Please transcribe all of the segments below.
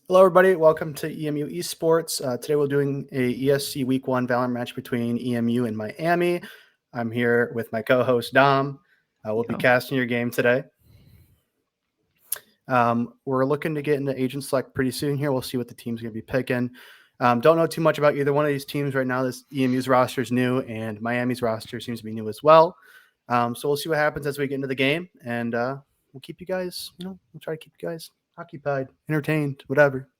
Hello, everybody. Welcome to EMU Esports. Today we're doing a ESC Week 1 Valorant match between EMU and Miami. I'm here with my co-host Dom. We'll be Yo. casting your game today. We're looking to get into agent select pretty soon here. We'll see what the team's going to be picking. Don't know too much about either one of these teams right now. This EMU's roster is new, and Miami's roster seems to be new as well. So we'll see what happens as we get into the game, and we'll keep you guys, we'll try to keep you guys occupied, entertained, whatever.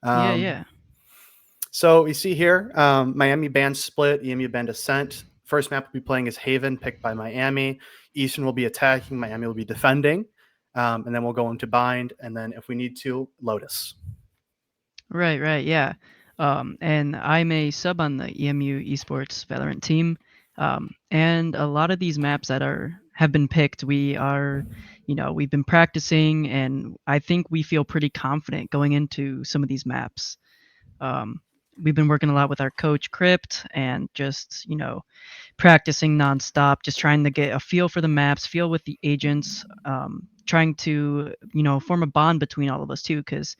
Yeah, Um, yeah. so we see here, Miami band split, EMU band ascent. First map we'll be playing is Haven, picked by Miami. Eastern will be attacking, Miami will be defending. And then we'll go into bind, and then if we need to, Lotus. Right, yeah. And I'm a sub on the EMU Esports Valorant team. And a lot of these maps that have been picked, we've been practicing, and I think we feel pretty confident going into some of these maps. We've been working a lot with our coach Crypt and just, practicing nonstop, just trying to get a feel for the maps, feel with the agents, trying to, form a bond between all of us too, because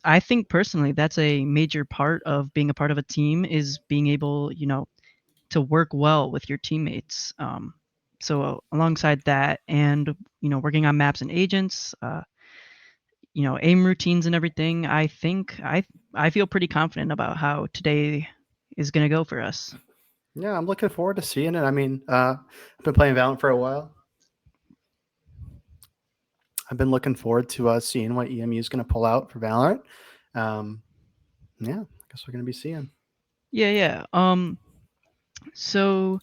I think personally, that's a major part of being a part of a team is being able, to work well with your teammates. So alongside that and, working on maps and agents, aim routines and everything, I think I feel pretty confident about how today is going to go for us. Yeah, I'm looking forward to seeing it. I mean, I've been playing Valorant for a while. I've been looking forward to seeing what EMU is going to pull out for Valorant. Yeah, I guess we're going to be seeing. Yeah. So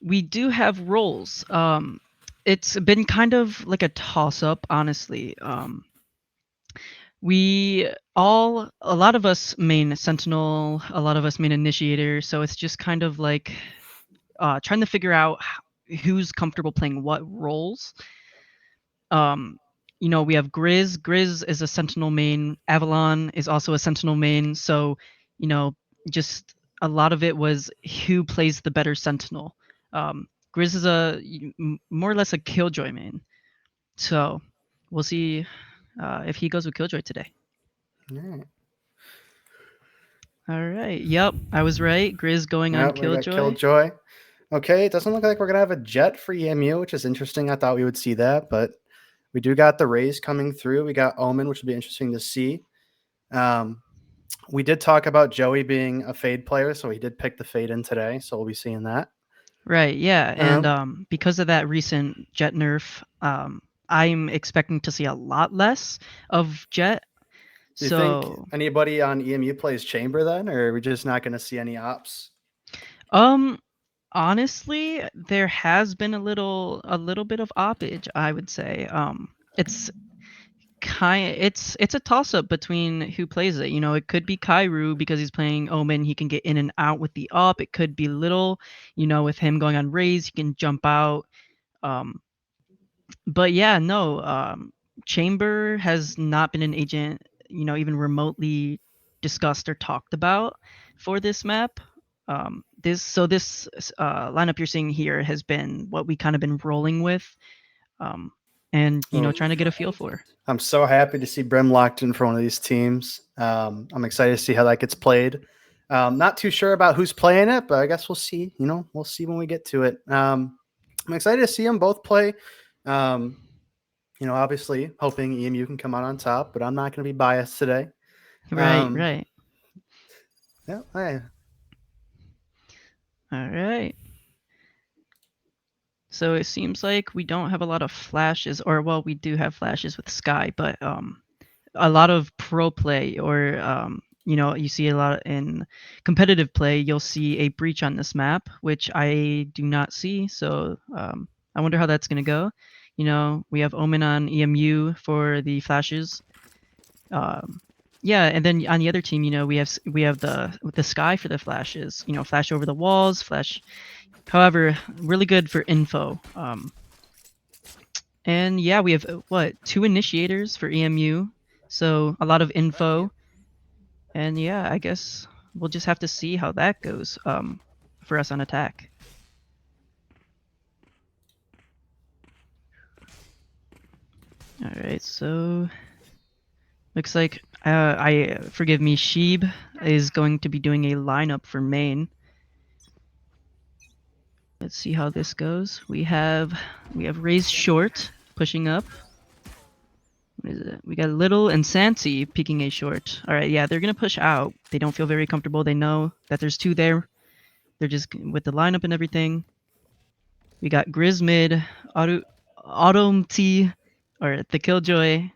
we do have roles. It's been kind of like a toss up, honestly. A lot of us main Sentinel, a lot of us main Initiator, so it's just kind of like trying to figure out who's comfortable playing what roles. Um, we have Grizz. Grizz is a Sentinel main. Avalon is also a Sentinel main. So, you know, just a lot of it was who plays the better Sentinel. Grizz is more or less a Killjoy main. So we'll see if he goes with Killjoy today. All right. All right. Yep, I was right. Grizz going on Yeah, we got Killjoy. Killjoy. Okay, it doesn't look like we're gonna have a jet for EMU, which is interesting. I thought we would see that, but we do got the Rays coming through. We got Omen, which will be interesting to see. Um, we did talk about Joey being a Fade player, so he did pick the Fade in today, so we'll be seeing that. Right, yeah, and Um, because of that recent Jet nerf, I'm expecting to see a lot less of Jet. do you think So, anybody on EMU plays Chamber then, or are we just not going to see any ops? um, honestly, there has been a little bit of oppage, I would say. It's a toss up between who plays it. It could be Kairu because he's playing Omen, he can get in and out with the op. It could be Little, with him going on Raze, he can jump out. Um, but yeah, no, Chamber has not been an agent, even remotely discussed or talked about for this map. This lineup you're seeing here has been what we kind of been rolling with, um, and Oh, trying to get a feel for. I'm so happy to see Brim locked in for one of these teams. I'm excited to see how that gets played. Not too sure about who's playing it, but I guess we'll see. We'll see when we get to it. I'm excited to see them both play. Um, obviously hoping EMU can come out on top, but I'm not going to be biased today. Right, Um, right. yeah, All right. So it seems like we don't have a lot of flashes, or well, we do have flashes with Sky, but a lot of pro play, or you see a lot in competitive play, you'll see a breach on this map, which I do not see. So I wonder how that's going to go. We have Omen on EMU for the flashes. um, yeah, and then on the other team, we have the Sky for the flashes, flash over the walls, flash. However, really good for info. And yeah, we have what, 2 initiators for EMU, so a lot of info. And yeah, I guess we'll just have to see how that goes for us on attack. All right, so Looks like forgive me, Sheeb is going to be doing a lineup for main. Let's see how this goes. We have Raised Short pushing up. What is it? We got Little and Santi peeking a short. All right, yeah, they're gonna push out. They don't feel very comfortable. They know that there's two there. They're just with the lineup and everything. We got Grizz mid, Autumn T, or the Killjoy.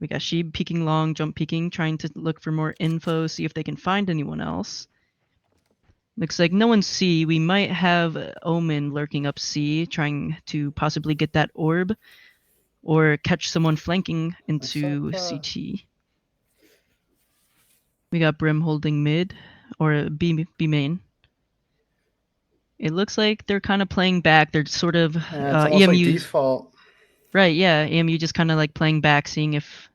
We got Sheeb peeking long, jump peeking, trying to look for more info, see if they can find anyone else. Looks like no one's C. We might have Omen lurking up C, trying to possibly get that orb, or catch someone flanking into CT. We got Brim holding mid, or B main. It looks like they're kind of playing back. They're sort of it's almost like default. Right, yeah. EMU just kind of like playing back, seeing if,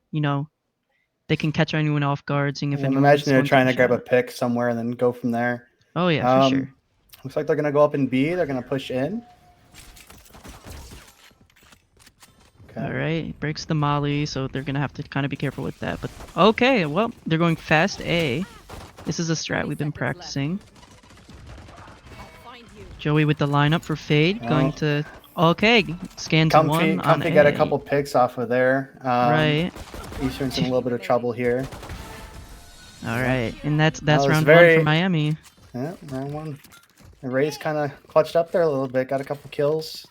they can catch anyone off guard, seeing if anyone. Imagine they're trying to grab a pick somewhere and then go from there. Oh yeah, for sure. Looks like they're gonna go up in B. They're gonna push in. Okay. All right, breaks the molly, so they're gonna have to kind of be careful with that. But okay, well, they're going fast A. This is a strat we've been practicing. Joey with the lineup for Fade, going to scan to one on Comfy got a couple picks off of there. Right. Eastern's in a little bit of trouble here. All right, and that's round one for Miami. Yeah, round one. The Rays kind of clutched up there a little bit, got a couple kills.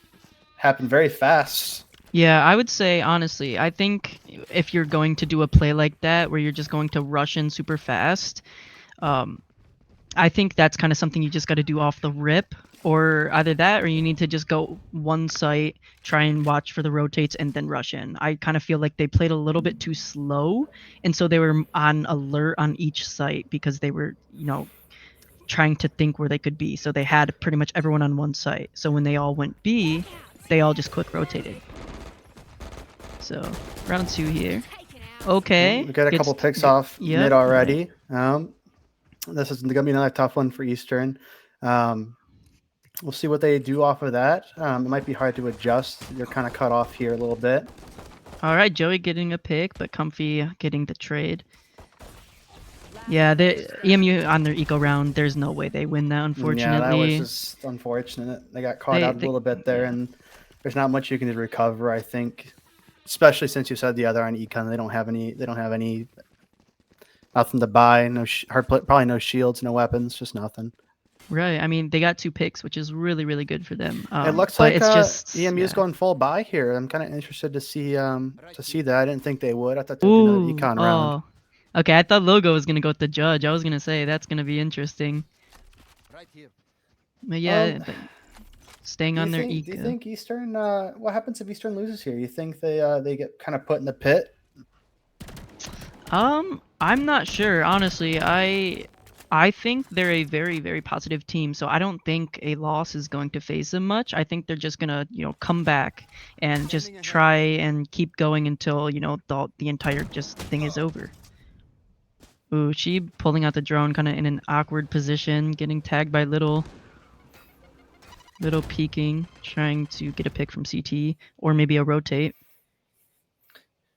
Happened very fast. Yeah, I would say, honestly, I think if you're going to do a play like that, where you're just going to rush in super fast, I think that's kind of something you just got to do off the rip. Or either that, or you need to just go one site, try and watch for the rotates, and then rush in. I kind of feel like they played a little bit too slow, and so they were on alert on each site because they were, trying to think where they could be. So they had pretty much everyone on one site. So when they all went B, they all just quick rotated. So round two here. Okay. We got a couple picks off mid already. This is gonna be another tough one for Eastern. We'll see what they do off of that. It might be hard to adjust. You're kind of cut off here a little bit. All right, Joey getting a pick, but Comfy getting the trade. Yeah, the EMU on their eco round, there's no way they win that, unfortunately. Yeah, that was just unfortunate. They got caught out a little bit there, and there's not much you can recover, I think. Especially since you said the other on econ, they don't have any nothing to buy. Probably no shields, no weapons, just nothing. Right. I mean, they got 2 picks, which is really, really good for them. It looks like it's just EMU's going full buy here. I'm kind of interested to see that. I didn't think they would. I thought they'd do another econ round. Okay, I thought Logo was gonna go with the judge. I was gonna say that's gonna be interesting. Right here. But yeah, staying on their eco. Do you think Eastern? What happens if Eastern loses here? You think they get kind of put in the pit? I'm not sure. Honestly, I think they're a very, very positive team, so I don't think a loss is going to phase them much. I think they're just gonna, come back and just try and keep going until, the entire thing is over. Ooh, she pulling out the drone kind of in an awkward position, getting tagged by Little peeking, trying to get a pick from CT, or maybe a rotate.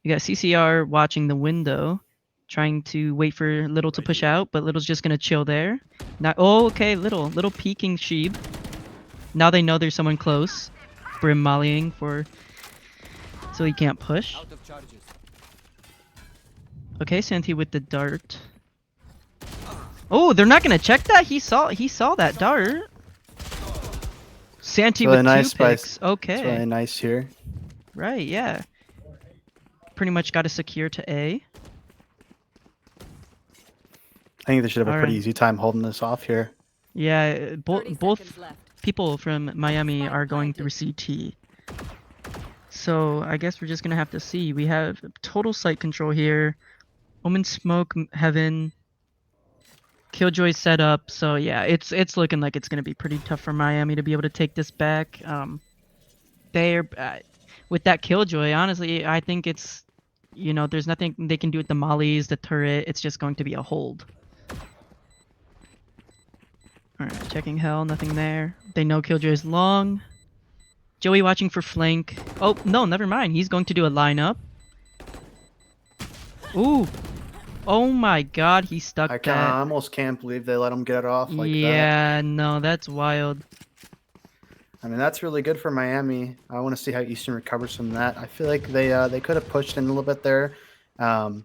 You got CCR watching the window, trying to wait for Little to push out, but Little's just gonna chill there. Now, okay, Little peeking Sheeb. Now they know there's someone close. Brim mollying so he can't push. Okay, Santi with the dart. Oh, they're not gonna check that. He saw that dart. Santi with 2 picks. Okay. It's really nice here. Right, yeah. Pretty much got to secure to A. I think they should have a pretty easy time holding this off here. Yeah, both people from Miami are going through CT. So I guess we're just gonna have to see. We have total site control here. Omen smoke heaven. Killjoy set up. So yeah, it's looking like it's gonna be pretty tough for Miami to be able to take this back. They're with that Killjoy. Honestly, I think it's there's nothing they can do with the mollies, the turret. It's just going to be a hold. Alright, checking hell, nothing there. They know Killjoy is long. Joey watching for flank. Oh, no, never mind. He's going to do a lineup. Ooh. Oh my god, he stuck I that. almost can't believe they let him get it off like that. Yeah, no, that's wild. I mean, that's really good for Miami. I want to see how Eastern recovers from that. I feel like they could have pushed in a little bit there. I know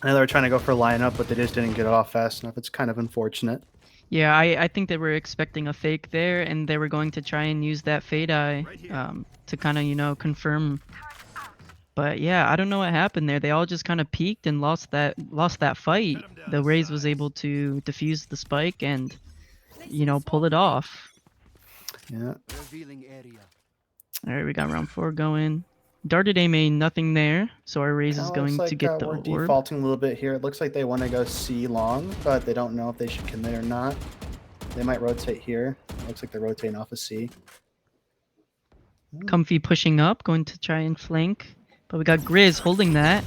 they were trying to go for a lineup, but they just didn't get it off fast enough. It's kind of unfortunate. Yeah, I think they were expecting a fake there, and they were going to try and use that fade eye to kind of, you know, confirm. But yeah, I don't know what happened there. They all just kind of peaked and lost that fight. The Raze was able to defuse the spike and, you know, pull it off. Yeah. All right, we got round 4 going. Darted A main, nothing there, so our Raze is going to get the we're orb. defaulting a little bit here. It looks like they want to go C long, but they don't know if they should commit or not. They might rotate here. It looks like they're rotating off of C. Comfy pushing up, going to try and flank, but we got Grizz holding that.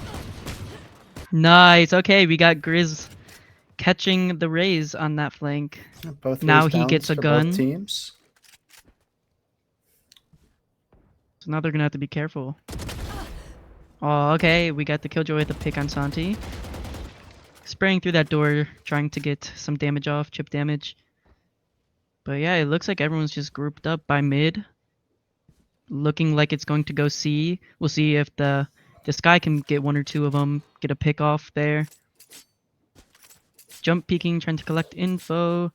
Nice. Okay, we got Grizz catching the Raze on that flank. Both now Raze he downs gets a for gun. both teams. So now they're gonna have to be careful. Oh, okay. We got the Killjoy with the pick on Santi. Spraying through that door, trying to get some damage off, chip damage. But yeah, it looks like everyone's just grouped up by mid. Looking like it's going to go C. We'll see if this guy can get 1 or 2 of them, get a pick off there. Jump peeking, trying to collect info.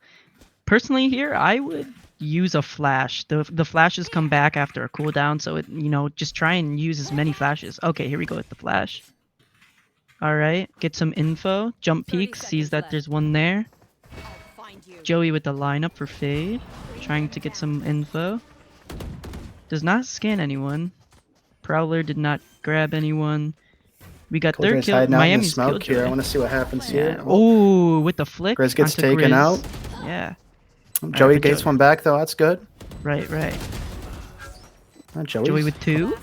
Personally here, I would use a flash. The flashes come back after a cooldown, so it, you know, just try and use as many flashes. Okay, here we go with the flash. Alright, get some info. Jump peek, sees that there's one there. Joey with the lineup for fade. Trying to get some info. Does not scan anyone. Prowler did not grab anyone. We got third kill. Miami's smoke Killjoy. here. I want to see what happens here. Oh, with the flick. Grizz gets onto taken Grizz. out. Yeah. Joey right, gets one back though. That's good. Right. Joey Joey with 2.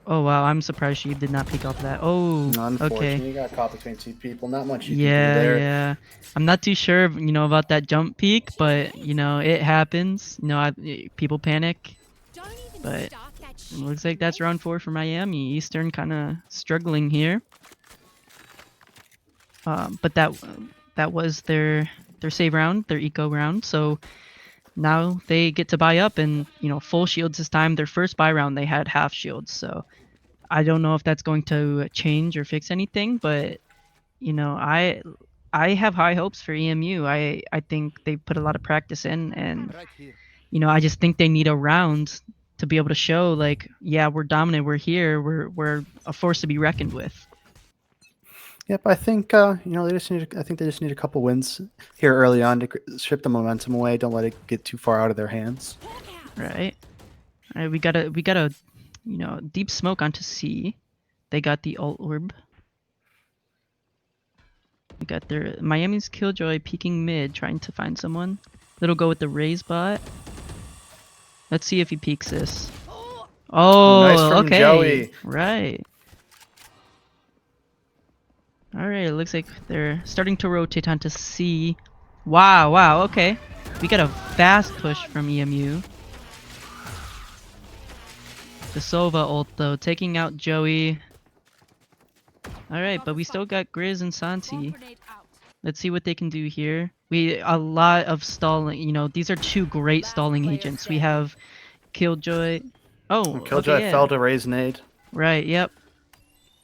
Oh wow, I'm surprised she did not peek off that. Oh, unfortunately, okay. you got caught between 2 people. Not much you can do there. Yeah. I'm not too sure, you know, about that jump peek, but you know, it happens. You know, people panic. But it looks like that's round 4 for Miami. Eastern kind of struggling here. But that was their save round, their eco round. So now they get to buy up, and you know, full shields this time. Their first buy round they had half shields, so I don't know if that's going to change or fix anything, but you know, I have high hopes for EMU. I think they put a lot of practice in, and you know, I just think they need a round to be able to show like, yeah, we're dominant, we're here, we're a force to be reckoned with. Yep, I think you know, they just need a couple wins here early on to strip the momentum away. Don't let it get too far out of their hands. Right. All right, we got a you know, deep smoke onto C. They got the ult orb. We got their Miami's Killjoy peeking mid, trying to find someone. Little go with the Raze bot. Let's see if he peeks this. Oh, nice from okay. Joey. Right. Alright, it looks like they're starting to rotate onto C. Wow, okay. We got a fast push from EMU. The Sova ult though, taking out Joey. Alright, but we still got Grizz and Santi. Let's see what they can do here. A lot of stalling, you know, these are 2 great stalling agents. We have Killjoy. Oh, Killjoy okay, yeah. fell to Raze nade. Right, yep.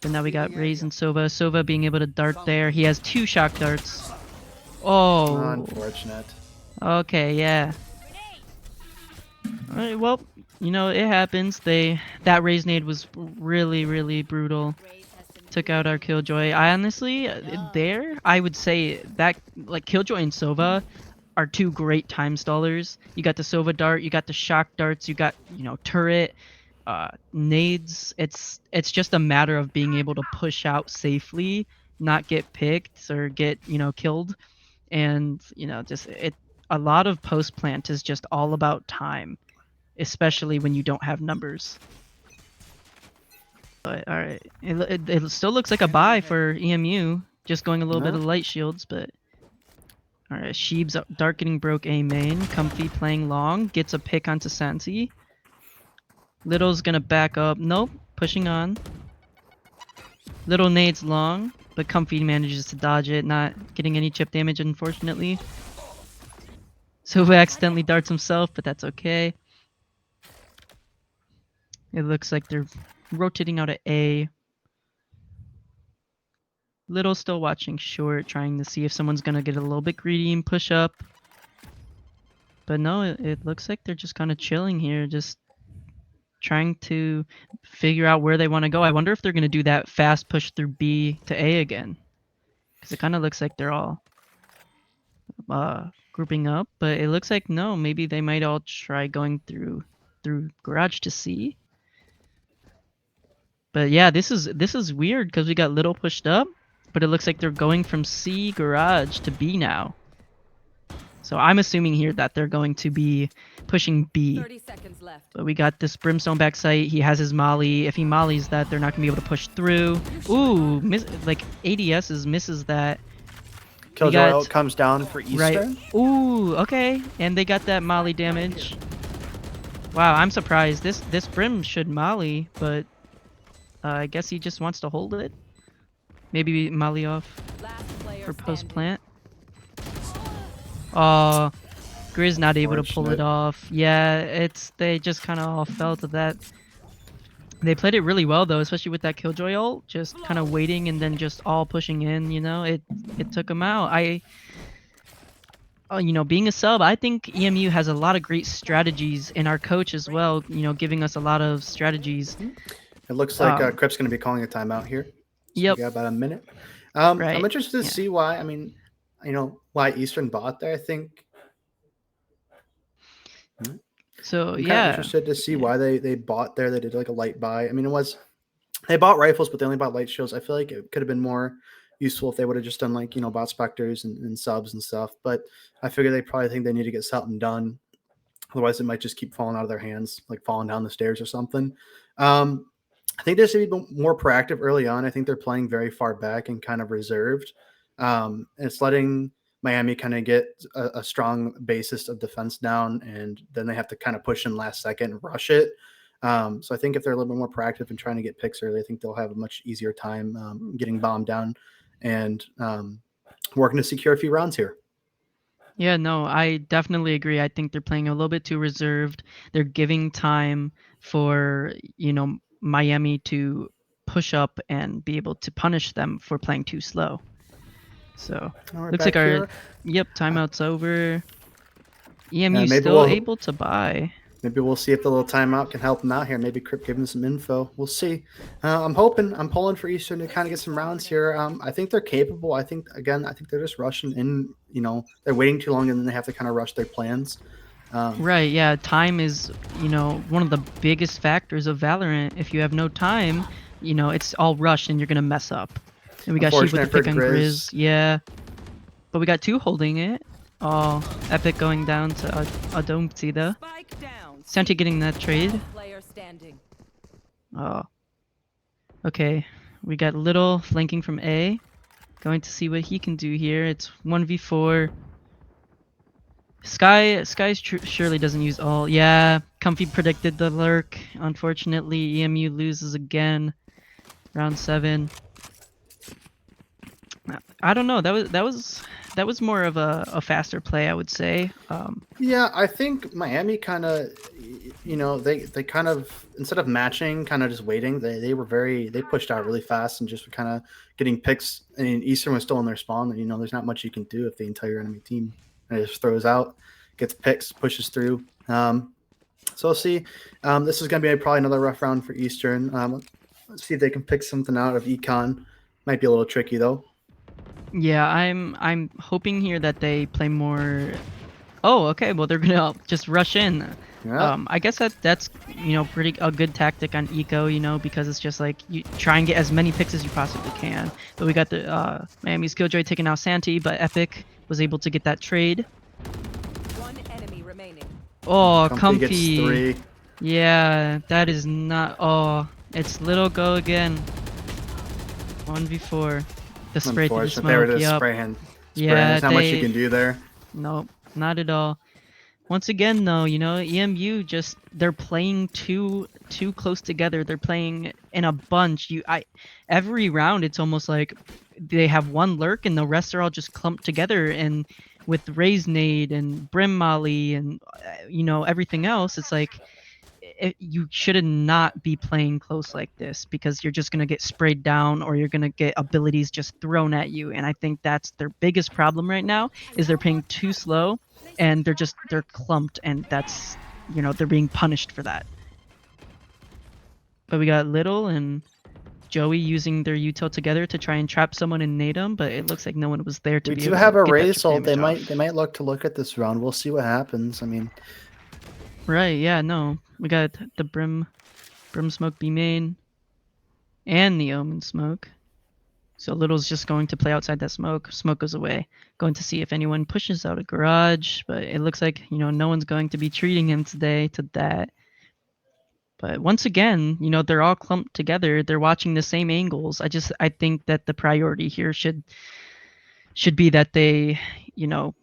And now we got Raze and Sova. Sova being able to dart there. He has 2 shock darts. Oh. Unfortunate. Okay, yeah. Alright, well, you know, it happens. That Raze nade was really brutal. Took out our Killjoy. I honestly, I would say that, like, Killjoy and Sova are 2 great time stallers. You got the Sova dart, you got the shock darts, you got, you know, turret. Nades, it's just a matter of being able to push out safely, not get picked or get, you know, killed. And you know, just a lot of post plant is just all about time, especially when you don't have numbers. But all right, it still looks like a buy for EMU, just going a little bit of light shields. But all right, Sheeb's dart getting broke A main. Comfy playing long, gets a pick onto Santi. Little's gonna back up. Nope, pushing on. Little nades long, but Comfy manages to dodge it, not getting any chip damage, unfortunately. So he accidentally darts himself, but that's okay. It looks like they're rotating out at A. Little still watching short, trying to see if someone's gonna get a little bit greedy and push up. But no, it looks like they're just kind of chilling here, just trying to figure out where they want to go. I wonder if they're gonna do that fast push through B to A again, because it kind of looks like they're all grouping up. But it looks like no, maybe they might all try going through garage to C. But yeah, this is weird because we got Little pushed up, but it looks like they're going from C garage to B now. So I'm assuming here that they're going to be pushing B. 30 seconds left. But we got this Brimstone backside. He has his molly. If he mollies that, they're not going to be able to push through. Ooh, like ADS's misses that. Killjoy ult comes down for Eastern. Right. Ooh, okay. And they got that molly damage. Wow, I'm surprised. This Brim should molly, but I guess he just wants to hold it. Maybe molly off for post plant. Oh, Grizz not able to pull it off. Yeah, they just kind of all fell to that. They played it really well though, especially with that Killjoy ult, just kind of waiting and then just all pushing in. You know, it took them out. You know, being a sub, I think EMU has a lot of great strategies, and our coach as well. You know, giving us a lot of strategies. It looks like Crip's going to be calling a timeout here. So yep. We got about a minute. Right. I'm interested to see why. I mean, you know, why Eastern bought there. I think. So I'm yeah, interested to see why they bought there. They did like a light buy. I mean, they bought rifles, but they only bought light shields. I feel like it could have been more useful if they would have just done like, you know, bot specters and subs and stuff. But I figure they probably think they need to get something done. Otherwise, it might just keep falling out of their hands, like falling down the stairs or something. I think they should be more proactive early on. I think they're playing very far back and kind of reserved. It's letting Miami kind of get a strong basis of defense down, and then they have to kind of push in last second and rush it. So I think if they're a little bit more proactive and trying to get picks early, I think they'll have a much easier time getting bombed down and working to secure a few rounds here. Yeah, no, I definitely agree. I think they're playing a little bit too reserved. They're giving time for, you know, Miami to push up and be able to punish them for playing too slow. So looks like our timeout's over. EMU still able to buy. Maybe we'll see if the little timeout can help them out here. Maybe Crip give them some info. We'll see. I'm pulling for Eastern to kind of get some rounds here. I think they're capable. I think they're just rushing in. You know, they're waiting too long and then they have to kind of rush their plans. Right, yeah. Time is, you know, one of the biggest factors of Valorant. If you have no time, you know, it's all rushed and you're going to mess up. And we got Sheep with the pick on Grizz. Yeah. But we got 2 holding it. Oh, Epic going down to Adomti though. Santi getting that trade. Oh. Okay. We got Little flanking from A. Going to see what he can do here. It's 1v4. Sky surely doesn't use all. Yeah, Comfy predicted the lurk. Unfortunately, EMU loses again. Round 7. I don't know. That was more of a faster play, I would say. Yeah, I think Miami kind of, you know, they kind of, instead of matching, kind of just waiting. They pushed out really fast and just kind of getting picks. And Eastern was still in their spawn. You know, there's not much you can do if the entire enemy team just throws out, gets picks, pushes through. So we'll see. This is going to be probably another rough round for Eastern. Let's see if they can pick something out of Econ. Might be a little tricky though. Yeah, I'm hoping here that they play more. Oh, okay. Well, they're gonna just rush in. Yeah. I guess that's you know a good tactic on Eco, you know, because it's just like you try and get as many picks as you possibly can. But we got the Miami's Killjoy taking out Santi, but Epic was able to get that trade. One enemy remaining. Oh, Comfy. Gets 3. Yeah, that is not. Oh, it's Little go again. 1v4. The spray through the smoke. They were just spray hand. Yeah, there's not much you can do there. Nope, not at all. Once again, though, you know, EMU just they're playing too close together. They're playing in a bunch. Every round it's almost like they have one lurk and the rest are all just clumped together. And with Raise Nade and Brim Molly and you know everything else, it's like you should not be playing close like this because you're just gonna get sprayed down or you're gonna get abilities just thrown at you. And I think that's their biggest problem right now is they're playing too slow and they're clumped, and that's, you know, they're being punished for that. But we got Little and Joey using their util together to try and trap someone and nade them, but it looks like no one was there to We be do able have to a get that raise ult. They damage off. might look at this round. We'll see what happens. I mean, Right, yeah, no. We got the Brim smoke B main and the Omen smoke. So Little's just going to play outside that smoke. Smoke goes away. Going to see if anyone pushes out a garage, but it looks like, you know, no one's going to be treating him today to that. But once again, you know, they're all clumped together. They're watching the same angles. I think that the priority here should be that they, you know,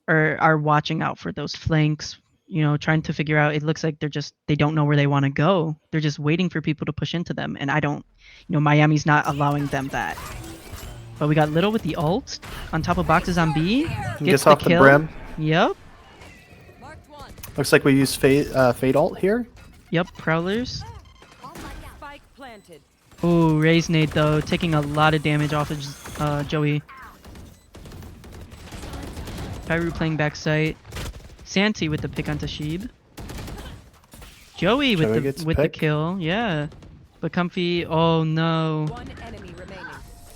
are watching out for those flanks, you know, trying to figure out. It looks like they don't know where they want to go. They're just waiting for people to push into them, and Miami's not allowing them that. But we got Little with the ult on top of boxes on B. gets off the brim. Yep. Looks like we use Fade ult here. Yep, Prowlers. Spike planted. Ooh, Raise Nade though, taking a lot of damage off of Joey. Pyru playing backside. Santi with the pick onto Sheeb. Joey with the kill, yeah. But Comfy, oh no. One enemy remaining.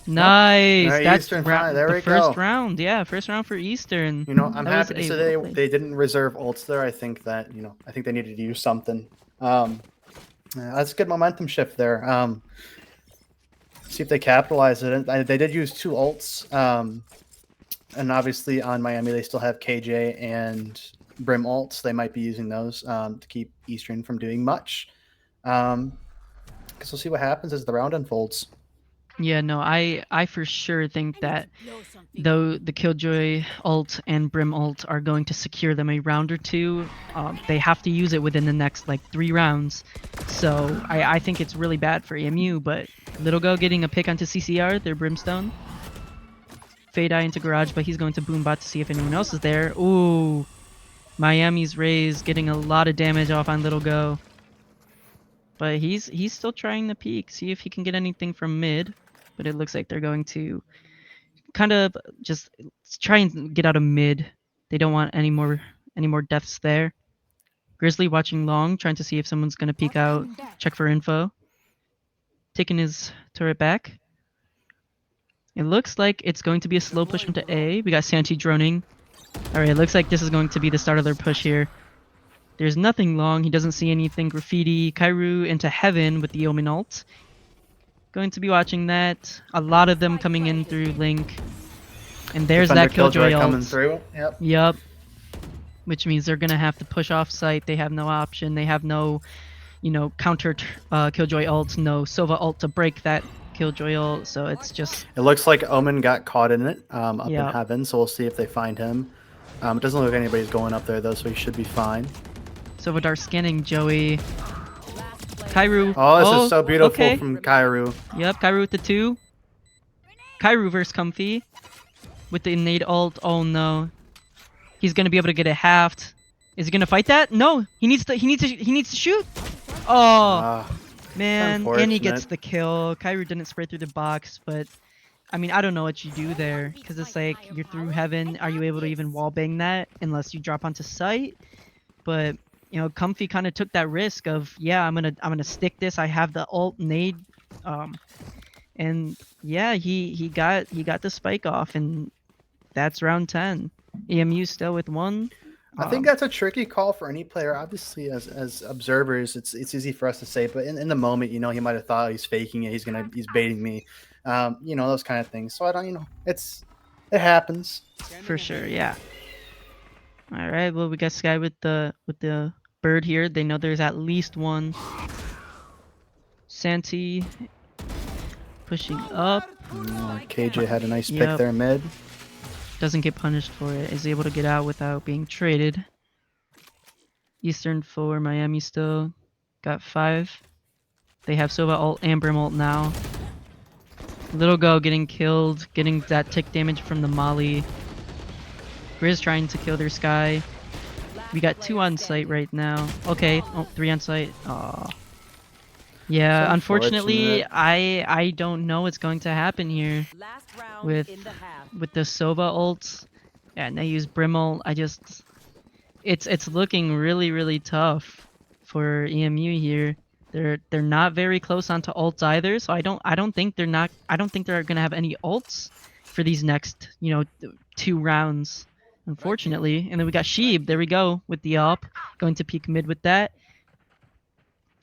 Nice. Right, That's Eastern there we first go. round. Yeah, first round for Eastern. You know, I'm That was happy to a say well played. they didn't reserve ults there. I think that, you know, I think they needed to use something. That's a good momentum shift there. See if they capitalize it. They did use 2 ults. And obviously on Miami, they still have KJ and Brim ults. They might be using those to keep Eastern from doing much. Guess we'll see what happens as the round unfolds. Yeah, no, I for sure think that though the Killjoy ult and Brim ult are going to secure them a round or two, they have to use it within the next like 3 rounds. So I think it's really bad for EMU, but Little Go getting a pick onto CCR, their Brimstone. Fade Eye into Garage, but he's going to Boombot to see if anyone else is there. Ooh, Miami's Raze getting a lot of damage off on Little Go. But he's still trying to peek, see if he can get anything from mid. But it looks like they're going to kind of just try and get out of mid. They don't want any more deaths there. Grizzly watching long, trying to see if someone's going to peek out, check for info. Taking his turret back. It looks like it's going to be a slow push into A. We got Santi droning. Alright, it looks like this is going to be the start of their push here. There's nothing long. He doesn't see anything. Graffiti. Kairu into Heaven with the Omen ult. Going to be watching that. A lot of them coming in through Link. And there's Defender that Killjoy ult. coming through. Yep. Yep. Which means they're going to have to push off site. They have no option. They have no, you know, counter Killjoy ult. No Sova ult to break that Killjoy ult. So it's just... It looks like Omen got caught in it up Yep. in Heaven. So we'll see if they find him. It doesn't look like anybody's going up there, though, so he should be fine. Sova Dart scanning Joey. Kairu. Oh, this is so beautiful okay. from Kairu. Yep, Kairu with the 2. Kairu versus Comfy. With the innate ult. Oh no. He's gonna be able to get it halved. Is he gonna fight that? No! He needs to shoot! Oh man, and he gets the kill. Kairu didn't spray through the box, but I mean, I don't know what you do there. Because it's like, you're through Heaven. Are you able to even wallbang that? Unless you drop onto site? But, you know, Comfy kind of took that risk of, yeah, I'm gonna stick this. I have the ult nade. And yeah, he got the spike off, and that's round 10. EMU still with 1. I think that's a tricky call for any player. Obviously, as observers, it's easy for us to say, but in the moment, you know, he might have thought he's faking it. He's baiting me. You know, those kind of things. So I don't, you know, it happens. For sure, yeah. All right, well, we got Sky with the bird here. They know there's at least one. Santi pushing up. KJ had a nice pick there mid. Doesn't get punished for it. Is able to get out without being traded. Eastern for Miami still. Got 5. They have Sova ult and Brim ult now. Little Go getting killed, getting that tick damage from the Molly. Grizz trying to kill their Sky. We got 2 on site right now. Okay, 3 on site. Aw. Yeah, It's unfortunately, unfortunate. I don't know what's going to happen here Last round with in the half. the Sova ult. Yeah, and they use Brim ult. It's looking really tough for EMU here. They're not very close onto ults either, so I don't think they're gonna have any ults for these next 2 rounds, unfortunately. And then we got Sheeb. There we go with the up, going to peek mid with that.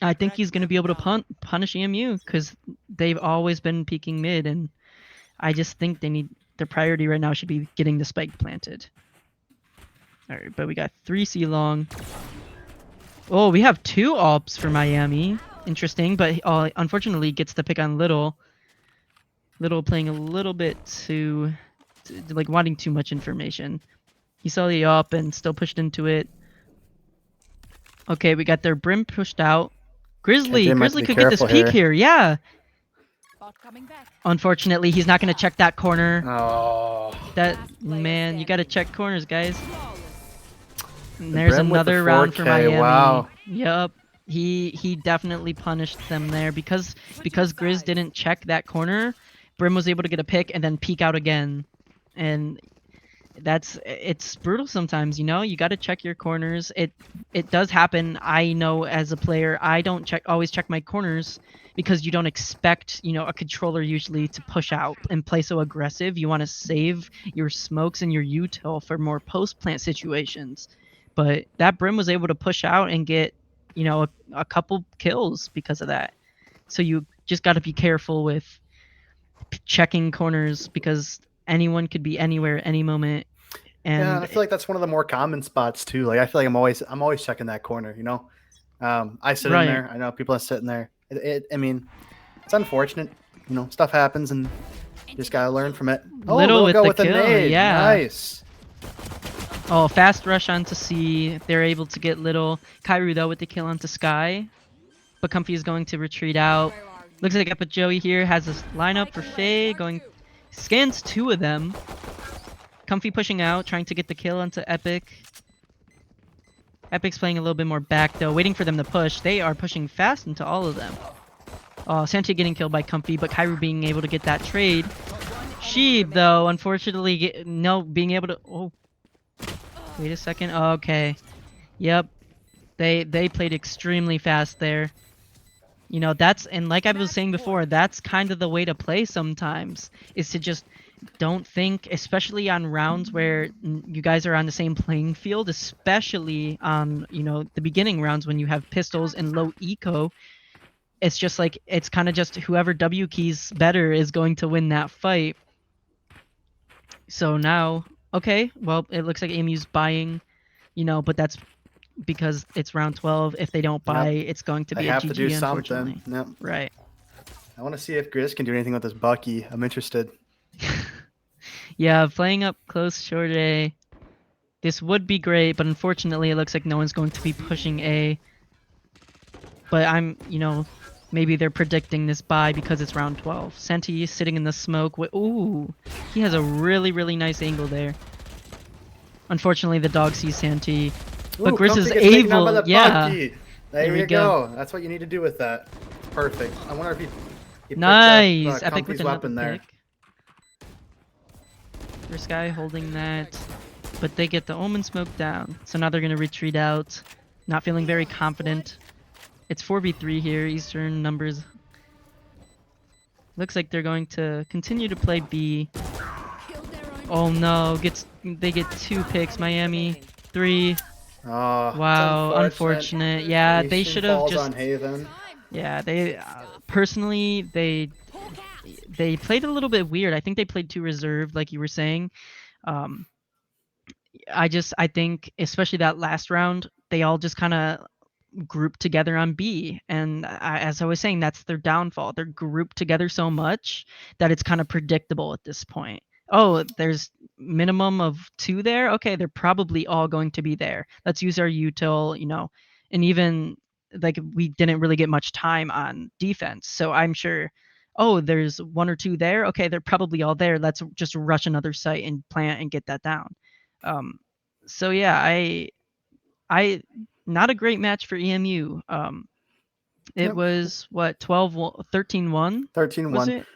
I think he's gonna be able to punish EMU because they've always been peeking mid, and I just think their priority right now should be getting the spike planted. Alright, but we got 3 C long. Oh, we have 2 ops for Miami. Interesting, but unfortunately gets the pick on Little. Little playing a little bit too, like wanting too much information. He saw the op and still pushed into it. Okay, we got their Brim pushed out. Grizzly could get this peek here. Yeah. Bot coming back. Unfortunately, he's not going to check that corner. Oh, That Last player man, you got to check corners, guys. Flawless. And there's Brim with the another round for 4K, Miami. wow. Yep. He definitely punished them there because Grizz didn't check that corner. Brim was able to get a pick and then peek out again. And it's brutal sometimes, you got to check your corners. It does happen. I know as a player, I don't always check my corners because you don't expect, a controller usually to push out and play so aggressive. You want to save your smokes and your util for more post-plant situations. But that Brim was able to push out and get, a couple kills because of that. So you just got to be careful with checking corners because anyone could be anywhere at any moment. And yeah, I feel like that's one of the more common spots too. Like I feel like I'm always checking that corner. I sit Right. in there. I know people are sitting there. I mean, it's unfortunate. Stuff happens, and you just gotta learn from it. Oh, Little with go the with a kill, nade. yeah. Nice. Oh, fast rush onto C. They're able to get Little. Kairu, though, with the kill onto Sky. But Comfy is going to retreat out. Looks like Epic Joey here has a lineup for Faye. Scans 2 of them. Comfy pushing out, trying to get the kill onto Epic. Epic's playing a little bit more back, though, waiting for them to push. They are pushing fast into all of them. Oh, Santi getting killed by Comfy, but Kairu being able to get that trade. Sheeb, though, unfortunately, being able to... Oh. Wait a second. Okay. Yep. They played extremely fast there. And like I was saying before, that's kind of the way to play sometimes, is to just don't think, especially on rounds where you guys are on the same playing field, especially on, the beginning rounds when you have pistols and low eco. It's just like, it's kind of just whoever W keys better is going to win that fight. So now, okay, well, it looks like EMU's buying, but that's because it's round 12. If they don't buy, it's going to be a have to GG, do unfortunately. something. Yep. Right. I want to see if Grizz can do anything with this Bucky. I'm interested. Yeah, playing up close short A. This would be great, but unfortunately it looks like no one's going to be pushing A. But maybe they're predicting this buy because it's round 12. Senti sitting in the smoke. Ooh, he has a really nice angle there. Unfortunately, the dog sees Senti. But Grizz is able. Yeah. There you go. That's what you need to do with that. Perfect. I wonder if he nice. picked up Epic with Comfy's another weapon there. pick. First guy holding that. But they get the Omen smoke down. So now they're going to retreat out. Not feeling very confident. It's 4v3 here. Eastern numbers. Looks like they're going to continue to play B. Oh no. They get 2 picks. Miami. 3. Oh, wow. Unfortunate. Yeah, they should have just... on Haven. Yeah, they... personally, they played a little bit weird. I think they played too reserved, like you were saying. I think, especially that last round, they all just kind of grouped together on B. And as I was saying, that's their downfall. They're grouped together so much that it's kind of predictable at this point. oh, there's minimum of 2 there? Okay, they're probably all going to be there. Let's use our util, and even, like, we didn't really get much time on defense, so I'm sure, oh, there's 1 or 2 there? Okay, they're probably all there. Let's just rush another site and plant and get that down. So yeah, I not a great match for EMU. It Yep. was what, 13-1? 13-1. Was it?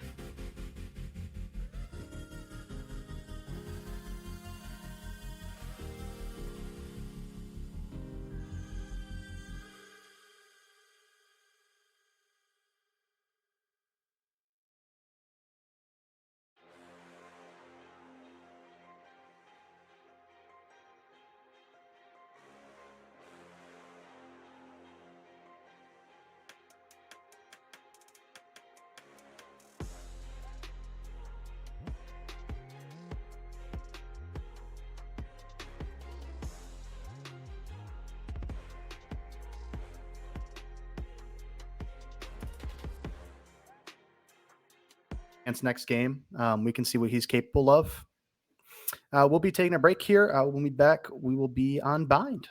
Next game, we can see what he's capable of. We'll be taking a break here. When we be back, we will be on Bind.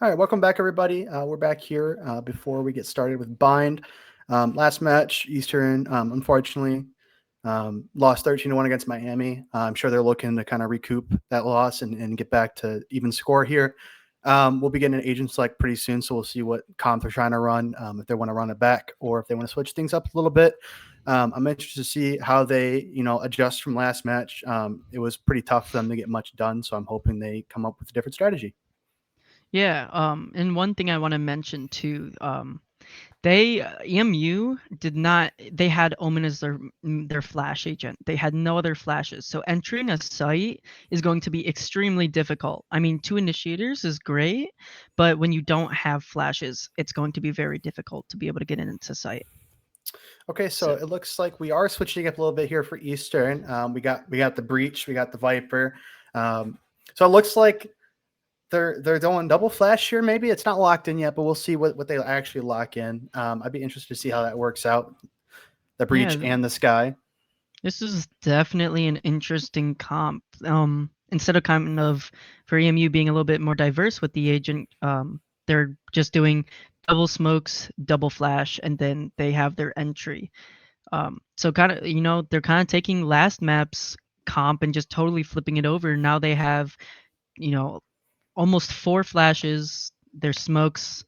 All right, welcome back, everybody. We're back here before we get started with Bind. Last match, Eastern, unfortunately, lost 13-1 against Miami. I'm sure they're looking to kind of recoup that loss and get back to even score here. We'll be getting an agent select pretty soon, so we'll see what comp they're trying to run, if they want to run it back or if they want to switch things up a little bit. I'm interested to see how they, adjust from last match. It was pretty tough for them to get much done, so I'm hoping they come up with a different strategy. Yeah, and one thing I want to mention too, they EMU did not. They had Omen as their flash agent. They had no other flashes, so entering a site is going to be extremely difficult. I mean, 2 initiators is great, but when you don't have flashes, it's going to be very difficult to be able to get into site. Okay, so it looks like we are switching up a little bit here for Eastern. We got the Breach, we got the Viper. So it looks like they're doing double flash here. Maybe it's not locked in yet, but we'll see what they actually lock in. I'd be interested to see how that works out. The Breach and the Sky. This is definitely an interesting comp. Instead of kind of for EMU being a little bit more diverse with the agent, they're just doing double smokes, double flash, and then they have their entry. So kind of, they're kind of taking last map's comp and just totally flipping it over. Now they have, almost 4 flashes, their smokes.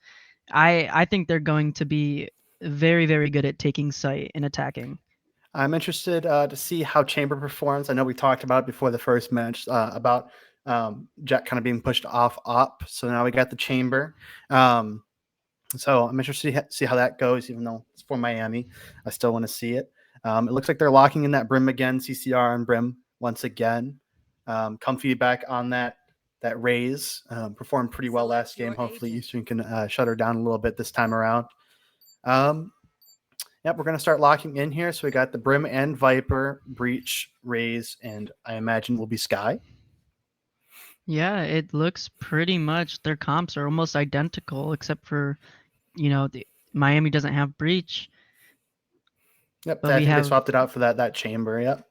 I think they're going to be very, very good at taking site and attacking. I'm interested to see how Chamber performs. I know we talked about it before the first match about Jet kind of being pushed off op. So now we got the Chamber. So I'm interested to see how that goes, even though it's for Miami. I still want to see it. It looks like they're locking in that Brim again, CCR on Brim once again. Comfy back on that raise. Performed pretty well last game. Hopefully Eastern can shut her down a little bit this time around. Yep, we're going to start locking in here. So we got the Brim and Viper, Breach, Raze, and I imagine will be Sky. Yeah, it looks pretty much their comps are almost identical, except for, the Miami doesn't have Breach. Yep, I think they swapped it out for that Chamber. Yep.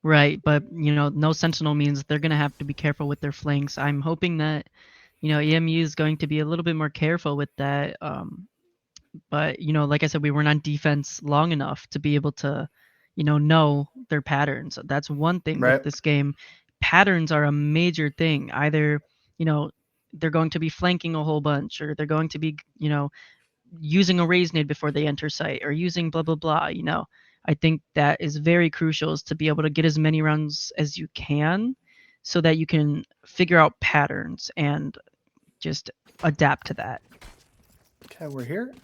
Right, but no Sentinel means they're gonna have to be careful with their flanks. I'm hoping that EMU is going to be a little bit more careful with that. But like I said, we weren't on defense long enough to be able to know their patterns. That's one thing with this game. Patterns are a major thing. Either they're going to be flanking a whole bunch, or they're going to be using a raise nade before they enter site, or using blah blah blah. I think that is very crucial, is to be able to get as many rounds as you can so that you can figure out patterns and just adapt to that. Okay, we're here.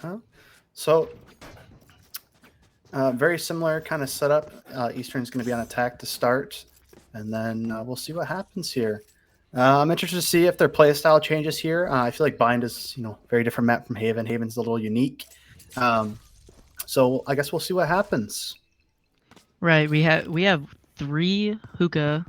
So very similar kind of setup. Eastern's going to be on attack to start, and then we'll see what happens here. I'm interested to see if their playstyle changes here. I feel like Bind is, very different map from Haven. Haven's a little unique. So I guess we'll see what happens. Right, we have 3 hookah.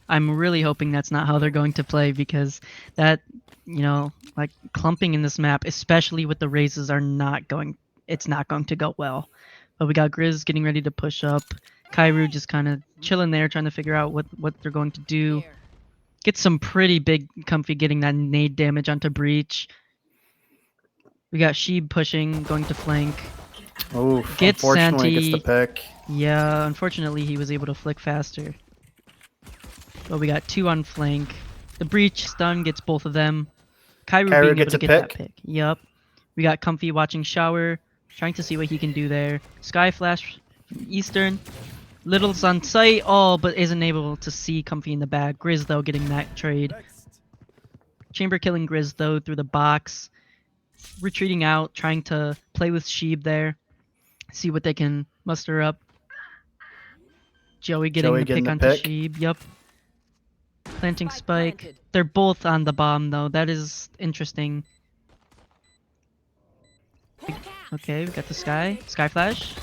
I'm really hoping that's not how they're going to play, because that, like clumping in this map, especially with the raises, it's not going to go well. But we got Grizz getting ready to push up. Kairu just kind of chilling there, trying to figure out what they're going to do. Get some pretty big comfy getting that nade damage onto Breach. We got Sheeb pushing, going to flank. Oh, unfortunately Santi. gets the pick. Yeah, unfortunately he was able to flick faster. But we got 2 on flank. The Breach stun gets both of them. Kairu being able to get that pick. Yup. We got Comfy watching Shower, trying to see what he can do there. Sky Flash, Eastern. Little's on site, but isn't able to see Comfy in the back. Grizz, though, getting that trade. Chamber killing Grizz, though, through the box. Retreating out, trying to play with Sheeb there. See what they can muster up. Joey getting the pick onto Sheeb. Yup. Planting Spike. Planted. They're both on the bomb, though. That is interesting. Okay, we got the Sky. Sky Flash.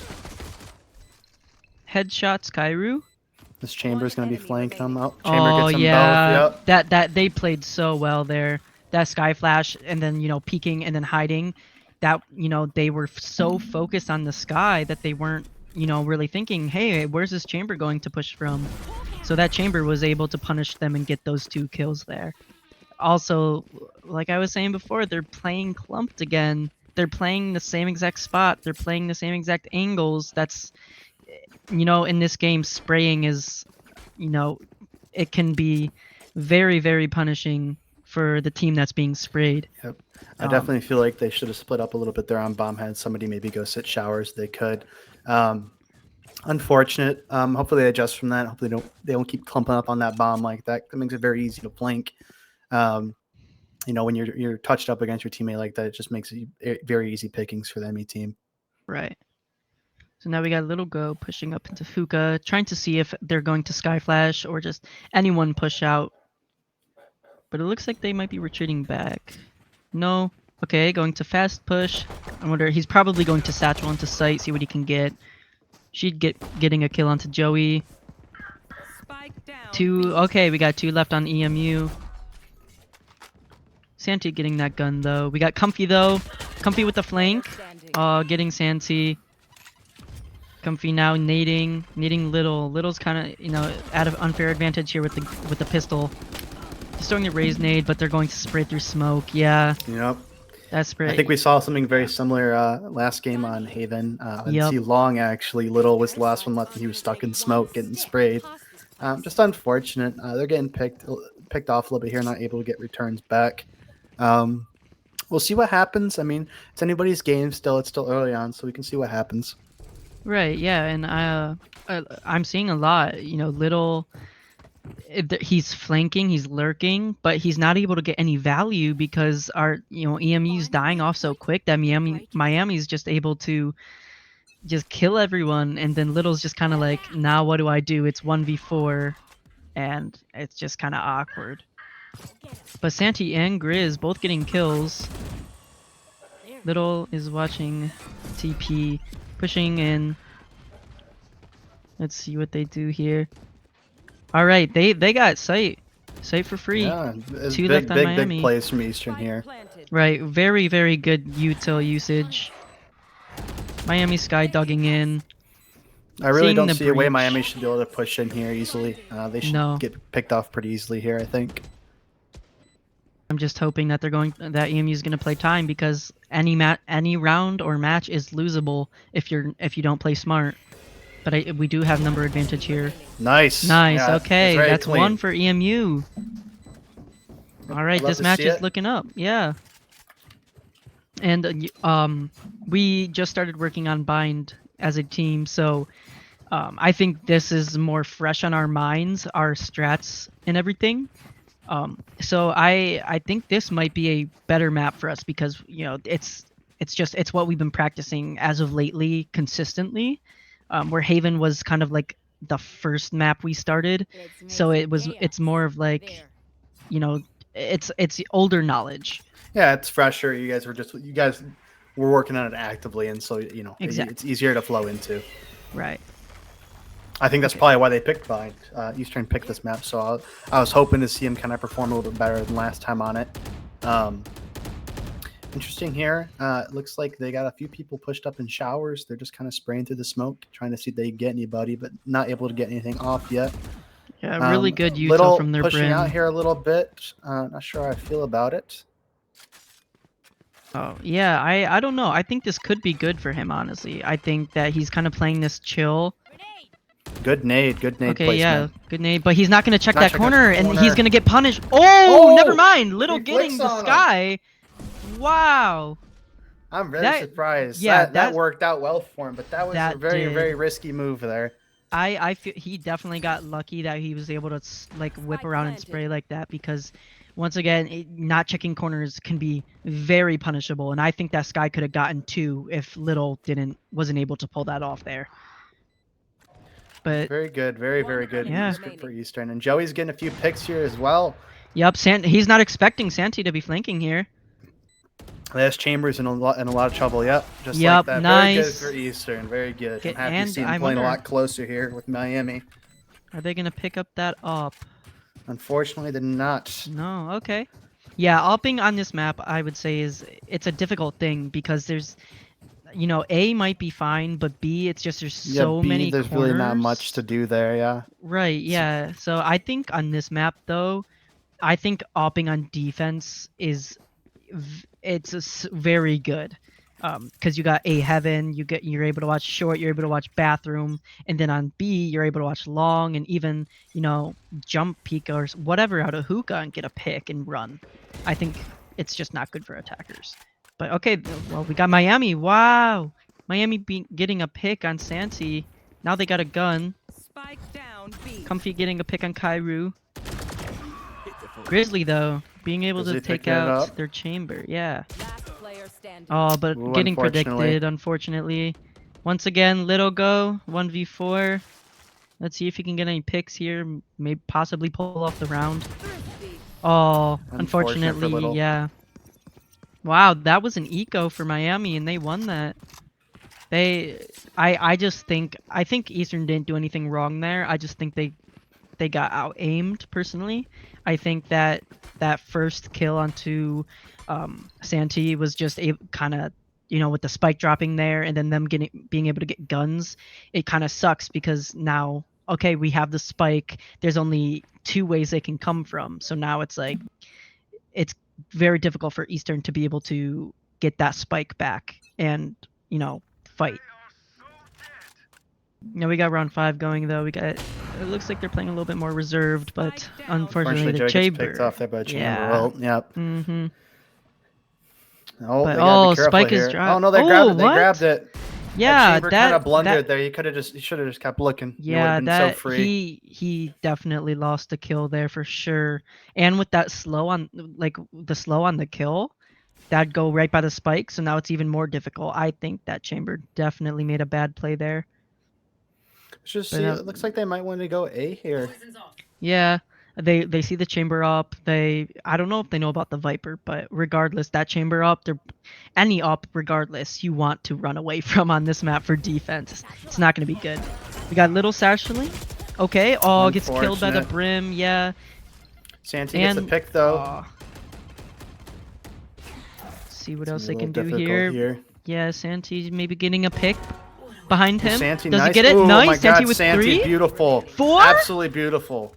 Headshot Skyru. This Chamber's going to be flanking them out. Chamber gets them yeah. both. Yep. That they played so well there. That Sky Flash and then, peeking and then hiding. That, they were so focused on the Sky that they weren't, really thinking, hey, where's this Chamber going to push from? So that Chamber was able to punish them and get those 2 kills there. also, like I was saying before, they're playing clumped again. They're playing the same exact spot. They're playing the same exact angles. That's, in this game, spraying is, it can be very, very punishing for the team that's being sprayed. Yep. I definitely feel like they should have split up a little bit there on bomb. Had somebody maybe go sit showers. They could. Unfortunate. Hopefully they adjust from that. Hopefully they don't keep clumping up on that bomb like that. That makes it very easy to flank. When you're touched up against your teammate like that, it just makes it very easy pickings for the enemy team. Right. So now we got Little Go pushing up into Fuka, trying to see if they're going to Sky Flash or just anyone push out. But it looks like they might be retreating back. No. Okay, going to fast push. I wonder, he's probably going to satchel into sight, see what he can get. She'd getting a kill onto Joey. Spike down. Okay, we got 2 left on EMU. Santi getting that gun though. We got Comfy though. Comfy with the flank. Getting Santi. Comfy now nading Little. Little's kind of, at an unfair advantage here with the pistol. He's throwing the raise nade, but they're going to spray through smoke. Yeah. Yep. That's spray. I think we saw something very similar last game on Haven. Yep. See Long actually. Little was the last one left, and he was stuck in smoke, getting sprayed. Just unfortunate. They're getting picked off a little bit here, not able to get returns back. We'll see what happens. I mean, it's anybody's game still. It's still early on, so we can see what happens. Right, yeah, and I'm seeing a lot. Little, he's flanking, he's lurking, but he's not able to get any value because our EMU's dying off so quick that Miami's just able to just kill everyone, and then Little's just kind of like, now what do I do? It's 1v4, and it's just kind of awkward. But Santi and Grizz both getting kills. Little is watching TP, pushing in. Let's see what they do here. All right, they got sight for free. Yeah, 2 left on Miami. Big plays from Eastern here. Right, very, very good util usage. Miami Sky dogging in. I really don't see a way breach. Miami should be able to push in here easily. They should get picked off pretty easily here, I think. I'm just hoping that that EMU is going to play time, because any round or match is losable if you don't play smart. But we do have number advantage here. Nice. Yeah, okay, that's clean. 1 for EMU. All right, this match is looking up. Yeah. And we just started working on Bind as a team, so I think this is more fresh on our minds, our strats and everything. So I think this might be a better map for us, because it's what we've been practicing as of lately consistently. Where Haven was kind of like the first map we started, so it's more of like, it's older knowledge. Yeah, it's fresher. You guys were working on it actively, and so Exactly. It's easier to flow into. Right. I think that's probably why they picked Bind. Eastern picked this map, so I was hoping to see him kind of perform a little bit better than last time on it. Interesting here. It looks like they got a few people pushed up in showers. They're just kind of spraying through the smoke, trying to see if they get anybody, but not able to get anything off yet. Yeah, really good util Little from their pushing Brim. out here a little bit. Not sure how I feel about it. Oh, yeah, I don't know. I think this could be good for him, honestly. I think that he's kind of playing this chill. Good nade. Good nade Okay, placement. yeah, good nade. But he's not going to check that corner, and corner. he's going to get punished. Oh, never mind. Little He getting flicks the on him. Sky. Wow. I'm really surprised. Yeah, that worked out well for him, but that was a very, did. very risky move there. I feel he definitely got lucky that he was able to whip around and spray like that, because once again, not checking corners can be very punishable, and I think that Sky could have gotten 2 if Little wasn't able to pull that off there. But Very good, very, very good. Yeah. Good for Eastern, and Joey's getting a few picks here as well. yep, he's not expecting Santi to be flanking here. There's Chambers in a lot of trouble. Yep, just Yep, like that. nice. Very good for Eastern. Very good. Okay, I'm happy to and see him I playing a wonder- lot closer here with Miami. Are they gonna pick up that up? Unfortunately, they're not. No, okay. Yeah, upping on this map, I would say, it's a difficult thing, because there's, A might be fine, but B, it's just there's so B, many there's corners. really not much to do there. Yeah. Right, yeah. So I think on this map, though, I think opping on defense is very good. Because you got A Heaven, you're able to watch short, you're able to watch bathroom, and then on B you're able to watch long and even jump peek or whatever out of hookah and get a pick and run. I think it's just not good for attackers. But okay, well we got Miami. Wow, Miami getting a pick on Santi. Now they got a gun. Spike down B. Comfy getting a pick on Kairu. Grizzly though, being able Grizzly to take picking it out up. their chamber, yeah. Last player standing. Oh, but Ooh, getting unfortunately. predicted, unfortunately. Once again, Little Go, 1v4. Let's see if he can get any picks here. Maybe possibly pull off the round. Thrifty. Oh, Unfortunate for unfortunately, Little. yeah. Wow, that was an eco for Miami, and they won that. I think Eastern didn't do anything wrong there. I just think they got out-aimed, personally. I think that first kill onto Santi was just kind of, with the spike dropping there and then them being able to get guns. It kind of sucks because now, okay, we have the spike. There's only 2 ways they can come from. So now it's like, it's very difficult for Eastern to be able to get that spike back and, fight. Now we got round 5 going though. It looks like they're playing a little bit more reserved, but Spike down. unfortunately the Joe gets chamber. picked off there by chamber. Yeah. Well, yep. Mm-hmm. Oh, But- they gotta oh, be careful Spike is here. dri- Oh no, they Oh, grabbed it. They what? grabbed it. Yeah, chamber kind of blundered that there. He should have just kept looking. He yeah, would've been so that free. he definitely lost a kill there for sure. And with that slow on, like the slow on the kill, that'd go right by the spike. So now it's even more difficult. I think that chamber definitely made a bad play there. Let's just But see. now- It looks like they might want to go A here. Yeah, they see the chamber up. I don't know if they know about the Viper, but regardless, that chamber up, any up regardless, you want to run away from on this map for defense. It's not going to be good. We got Little Sashly. Okay, oh, gets killed by the Unfortunate. Brim. Yeah. Santi gets a And- pick though. Aw. See what It's else a they little can do difficult here. Yeah, Santi maybe getting a pick behind him. Santi, Does nice. he get it? Ooh, Nice. my Santi God, with Santi, 3. beautiful. 4? Absolutely beautiful.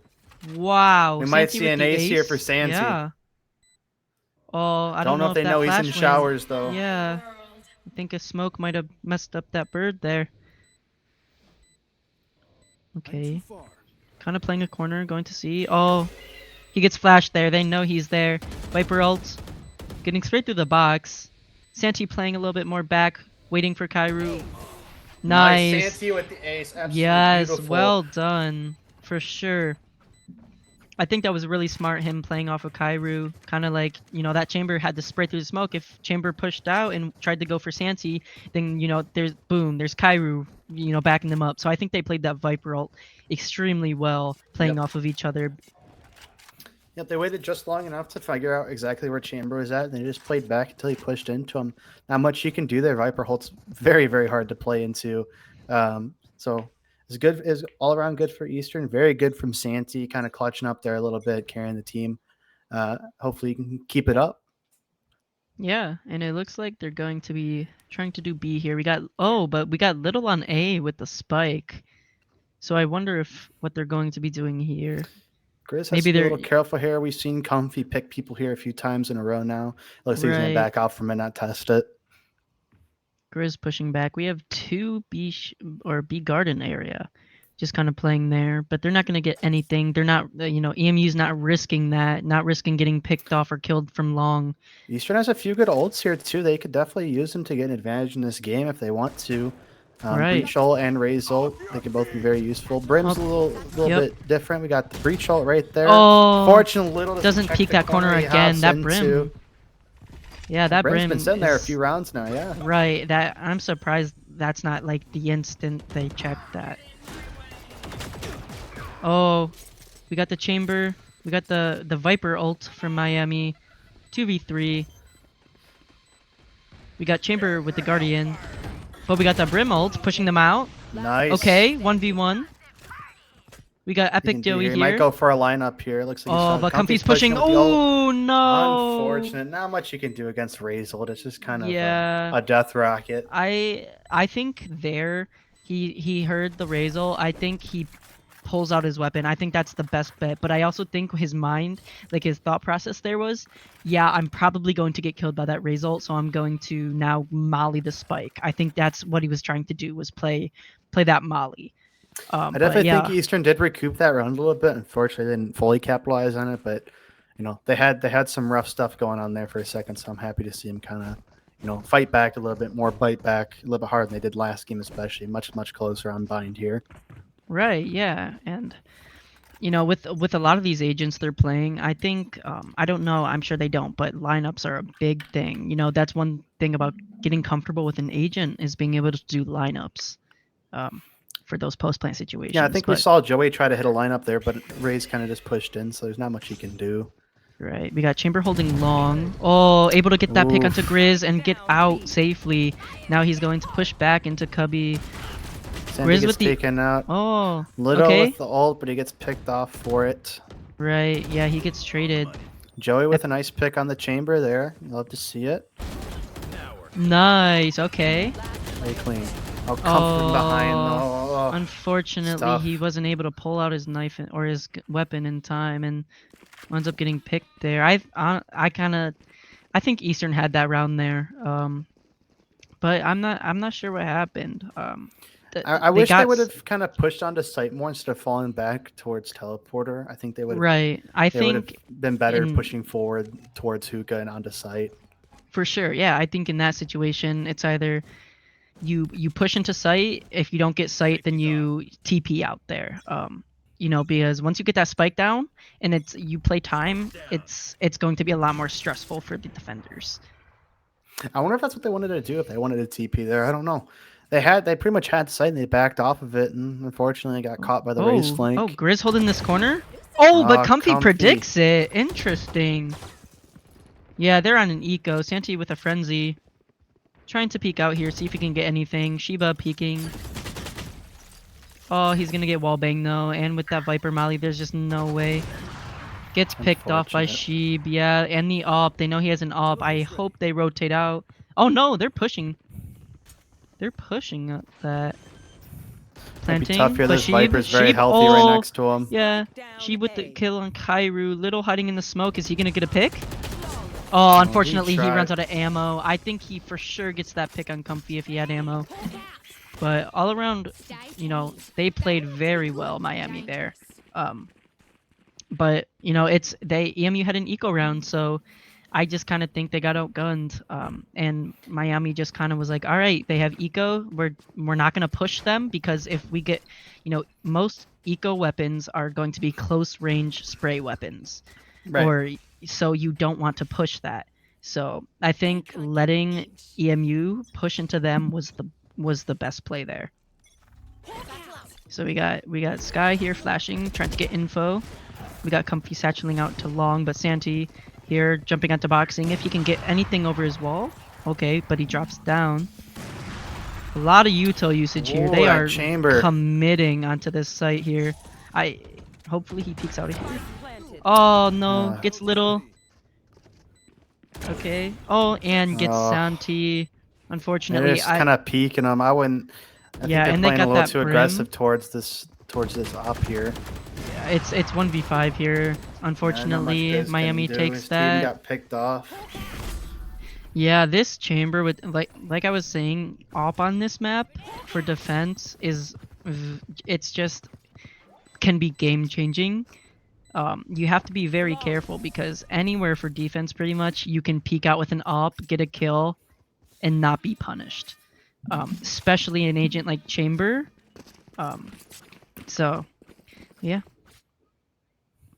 Wow. We might Santi see with an the ace here for ace? Santi. Yeah. Oh, I Don't know if they that know he's in flash went. showers though. Yeah. I think a smoke might have messed up that bird there. Okay. Kind of playing a corner, going to see. Oh, he gets flashed there. They know he's there. Viper ult. Getting straight through the box. Santi playing a little bit more back, waiting for Kairu. Nice. Santi with the ace. Absolutely Yes, beautiful. well done. For sure. I think that was really smart, him playing off of Kairu. Kind of like, that chamber had to spray through the smoke. If chamber pushed out and tried to go for Santi, then, there's Kairu, backing them up. So I think they played that Viper ult extremely well, playing Yep. off of each other. Yep, they waited just long enough to figure out exactly where Chamber was at. They just played back until he pushed into him. Not much you can do there. Viper Holt's very, very hard to play into. So it's good, is all around good for Eastern. Very good from Santi, kind of clutching up there a little bit, carrying the team. Hopefully you can keep it up. Yeah, and it looks like they're going to be trying to do B here. But we got Little on A with the spike. So I wonder what they're going to be doing here. Grizz has Maybe to be a they're- little careful here. We've seen Comfy pick people here a few times in a row now. Looks like he's going Right. to back off from it, not test it. Grizz pushing back. We have 2 B garden area, just kind of playing there. But they're not going to get anything. They're not, EMU's not risking that, not risking getting picked off or killed from long. Eastern has a few good ults here too. They could definitely use them to get an advantage in this game if they want to. Right. Breach ult and Raze ult, they could both be very useful. Brim's a little Yep. bit different. We got the Breach ult right there. Oh, Fortunate Little doesn't check peek the that corner he again. hops That Brim. into. Yeah, that Brim's Brim been sitting there a is- few rounds now. Yeah. Right, that I'm surprised that's not like the instant they checked that. Oh, we got the chamber. We got the Viper ult from Miami. 2v3. We got chamber with the Guardian. But we got the Brim ult pushing them out. Nice. Okay, 1v1. We got He Epic can do Joey here. here. He might go for a lineup here. Looks like Oh, he's but Comfy's pushing. with the ult. Oh, no. Unfortunate. Not much you can do against Raze ult. It's just kind of Yeah. a death rocket. I think there he heard the Razel. I think he pulls out his weapon. I think that's the best bet. But I also think his mind, like his thought process there was, yeah, I'm probably going to get killed by that Razor, so I'm going to now molly the spike. I think that's what he was trying to do, was play that molly. I But definitely think yeah, Eastern did recoup that round a little bit. Unfortunately, they didn't fully capitalize on it, but they had some rough stuff going on there for a second. So I'm happy to see them kind of fight back a little bit more, bite back a little bit harder than they did last game, especially much closer on bind here. right, yeah, and with a lot of these agents they're playing, I think I don't know, I'm sure they don't, but lineups are a big thing. That's one thing about getting comfortable with an agent, is being able to do lineups for those post-plant situations. Yeah, I think we saw Joey try to hit a lineup there, but Ray's kind of just pushed in, so there's not much he can do. Right, we got Chamber holding long. Oh, able to get that pick Oof. onto Grizz and get out safely. Now he's going to push back into Cubby. Sandy Grizz gets with the taken out. oh, Little okay. with the ult, but he gets picked off for it. Right, yeah, he gets traded. Joey with a nice pick on the Chamber there. Love to see it. Nice, okay. Very clean. Oh, come from behind though. Oh, Unfortunately, he wasn't able to pull out his knife or his weapon in time, and ends up getting picked there. I think Eastern had that round there, but I'm not sure what happened. I wish they would have kind of pushed onto site more instead of falling back towards teleporter. I think they would have. Right, I They would have think been better pushing forward towards Hookah and onto site. for sure. Yeah, I think in that situation, it's either you push into site. If you don't get site, then you TP out there. Because once you get that spike down and you play time, it's going to be a lot more stressful for the defenders. I wonder if that's what they wanted to do. If they wanted to TP there, I don't know. They pretty much had site and they backed off of it, and unfortunately got caught by the raised flank. Oh, Grizz holding this corner. Oh, but Comfy Comfy predicts it. Interesting. Yeah, they're on an eco. Santi with a frenzy. Trying to peek out here, see if he can get anything. Shiba peeking. Oh, he's gonna get wallbang though, and with that Viper Molly, there's just no way. Gets picked off by Sheeb, yeah, and the AWP. They know he has an AWP. I hope they rotate out. Oh no, they're pushing. They're pushing at that. Planting, tough here. but This Viper's very Sheeb, healthy right next to him. Yeah, Sheeb with the kill on Kairu. Little hiding in the smoke. Is he gonna get a pick? Oh, unfortunately, he runs out of ammo. I think he for sure gets that pick on Comfy if he had ammo. But all around, they played very well, Miami there. But EMU had an eco round, so I just kind of think they got outgunned. And Miami just kind of was like, all right, they have eco. We're not gonna push them, because if we get, most eco weapons are going to be close range spray weapons, right. So you don't want to push that. So I think letting EMU push into them was the best play there. So we got Sky here flashing, trying to get info. We got Comfy satcheling out to long, but Santi here jumping onto boxing. If he can get anything over his wall, okay, but he drops down. A lot of util usage here. They are committing onto this site here. Hopefully he peeks out of here. Oh no, gets little. Okay. Oh, and gets Santi. Unfortunately, they're just kind of peeking them. I wouldn't. I think they're playing a little too aggressive towards this up here. Yeah, it's 1v5 here. Unfortunately, Miami takes that. Team got picked off. Yeah, this chamber with like I was saying, op on this map for defense it's just can be game changing. You have to be very careful, because anywhere for defense, pretty much, you can peek out with an op, get a kill, and not be punished. Especially an agent like Chamber. So, yeah.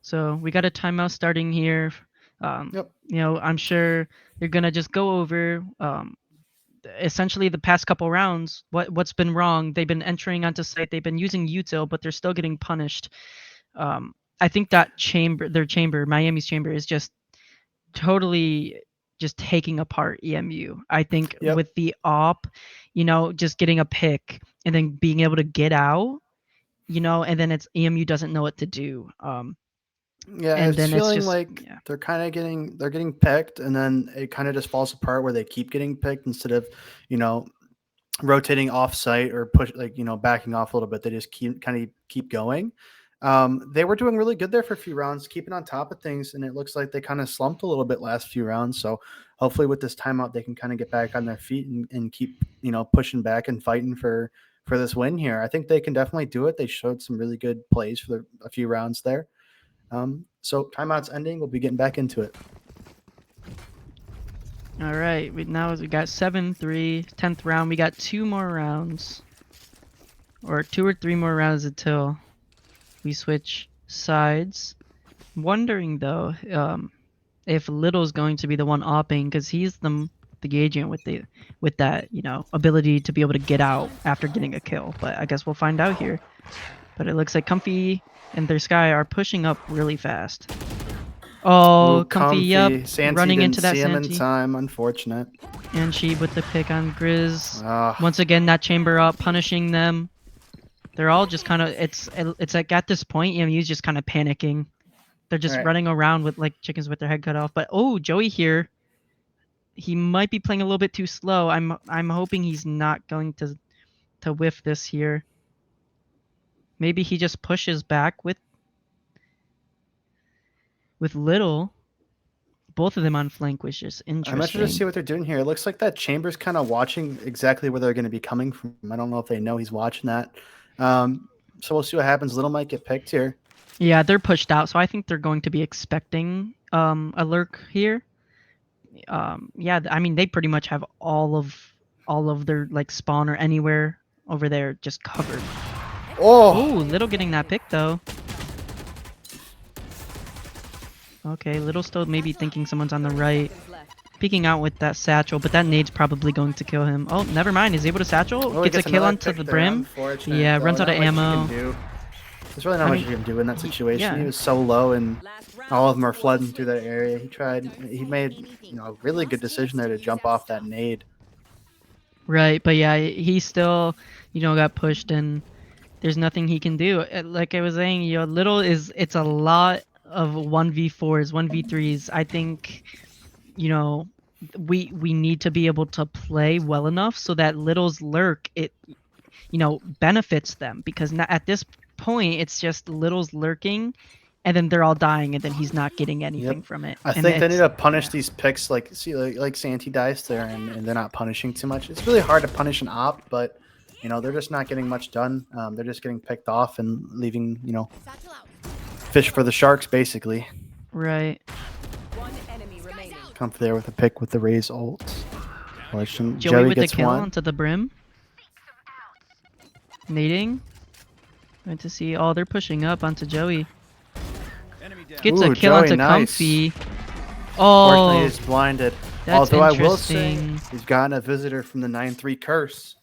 So we got a timeout starting here. Yep. I'm sure they're gonna just go over essentially the past couple rounds. What's been wrong? They've been entering onto site. They've been using util, but they're still getting punished. I think that Miami's chamber is just totally just taking apart EMU. I think with the op, just getting a pick and then being able to get out, and then it's EMU doesn't know what to do. And then feeling like they're kind of getting picked, and then it kind of just falls apart where they keep getting picked instead of, rotating off site or backing off a little bit. They just keep going. They were doing really good there for a few rounds, keeping on top of things, and it looks like they kind of slumped a little bit last few rounds. So hopefully with this timeout, they can kind of get back on their feet and keep pushing back and fighting for this win here. I think they can definitely do it. They showed some really good plays for a few rounds there. So timeout's ending. We'll be getting back into it. All right, we got 7-3, 10th round. We got 2 more rounds, or 2 or 3 more rounds until we switch sides. Wondering though, if Little's going to be the one opping, because he's the agent with that ability to be able to get out after getting a kill. But I guess we'll find out here. But it looks like Comfy and their Sky are pushing up really fast. Oh, Ooh, Comfy, yep, Santi running didn't into that see him in Santi. time. Unfortunate. And she with the pick on Grizz. Ah. Once again, that chamber up, punishing them. They're all just kind of, it's like at this point, EMU's just kind of panicking. They're just Right. running around with like chickens with their head cut off. But oh, Joey here, he might be playing a little bit too slow. I'm hoping he's not going to whiff this here. Maybe he just pushes back with Little. Both of them on flank was just interesting. I'm interested to see what they're doing here. It looks like that Chamber's kind of watching exactly where they're going to be coming from. I don't know if they know he's watching that. So we'll see what happens. Little might get picked here. Yeah, they're pushed out, so I think they're going to be expecting a lurk here. Yeah, I mean they pretty much have all of their like spawn or anywhere over there just covered. Oh, Little getting that pick though. Okay, Little still maybe thinking someone's on the right. Peeking out with that satchel, but that nade's probably going to kill him. Oh, never mind. He's able to satchel. he Gets a kill another onto pick the there. brim. Unfortunate, Yeah, though. runs out of Not much you ammo. can do. There's really not much you can do in that situation. yeah. He was so low, and all of them are flooding through that area. He made a really good decision there to jump off that nade. Right, but yeah, he still, got pushed, and there's nothing he can do. Like I was saying, Little it's a lot of 1v4s, 1v3s. I think, we need to be able to play well enough so that Little's lurk benefits them, because at this point it's just Little's lurking, and then they're all dying, and then he's not getting anything from it. I think they need to punish these picks like Santi dies there, and they're not punishing too much. It's really hard to punish an op, but they're just not getting much done. They're just getting picked off and leaving fish for the sharks basically. Right. One enemy remaining. Come there with a pick with the Raze ult. Joey with the gets kill one. onto the brim. Nading. Good to see. Oh, they're pushing up onto Joey. Gets a Ooh, kill Joey, onto nice. Comfy. Unfortunately, Oh, he's blinded. that's Although I will say interesting. he's gotten a visitor from the 9-3 curse.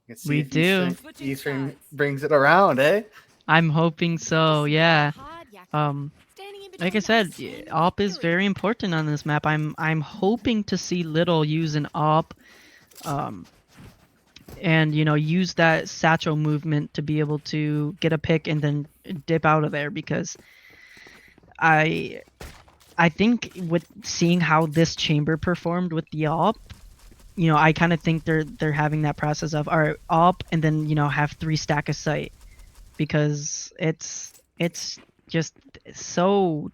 You can see We if do. Eastern brings it around, eh? I'm hoping so. Yeah. Like I said, op is very important on this map. I'm hoping to see Little use an op, and use that satchel movement to be able to get a pick and then dip out of there, because I think with seeing how this chamber performed with the op, I kind of think they're having that process of our op and then have 3 stack of sight, because it's just so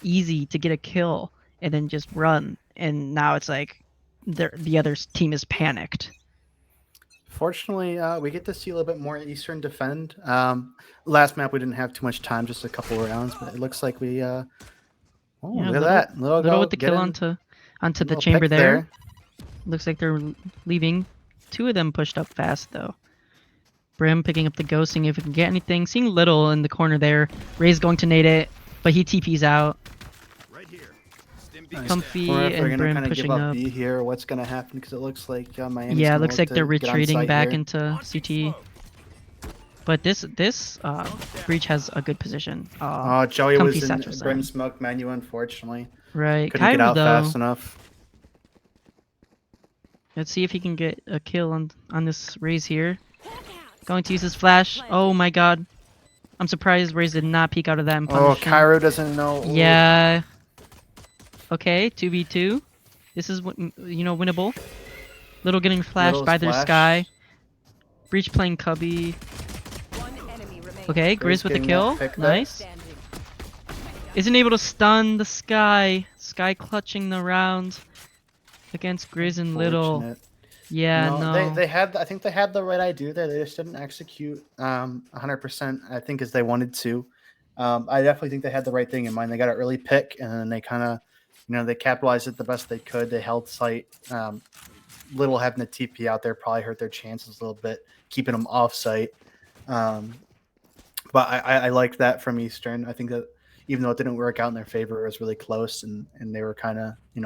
easy to get a kill and then just run, and now it's like the other team is panicked. Fortunately, we get to see a little bit more Eastern defend. Last map we didn't have too much time, just a couple of rounds, but it looks like we. Yeah, Look at that! Little with the kill onto the chamber there. Looks like they're leaving. 2 of them pushed up fast though. Brim picking up the ghost, seeing if we can get anything. Seeing Little in the corner there. Ray's going to nade it, but he TP's out. Right here. Nice. Comfy Wonder if they're and gonna Brim kinda pushing give up. B here, or what's gonna happen? Because it looks like Miami's Yeah, it gonna looks like to they're get on retreating site back here. into CT. But this Breach has a good position. Oh, Joey Comfy was satchel in side. Brim smoke menu, unfortunately. Right, Couldn't get Kyra out though. fast enough. Let's see if he can get a kill on this Raze here. Going to use his flash. Oh my god. I'm surprised Raze did not peek out of that and Oh, punish him. Cairo doesn't know. Ooh. Yeah. Okay, 2v2. This is winnable. Little getting flashed Little's by their flash. Sky. Breach playing Cubby. One enemy remaining. Okay, Grizz with the getting that kill. pick there. Nice. Isn't able to stun the Sky. Sky clutching the round against Grizz and Little. Unfortunate. Yeah, No, no. they had. I think they had the right idea there. They just didn't execute 100%. I think as they wanted to. I definitely think they had the right thing in mind. They got an early pick, and then they kind of, they capitalized it the best they could. They held sight. Little having the TP out there probably hurt their chances a little bit, keeping them off site. But I liked that from Eastern. I think that even though it didn't work out in their favor, it was really close, and they were kind of, I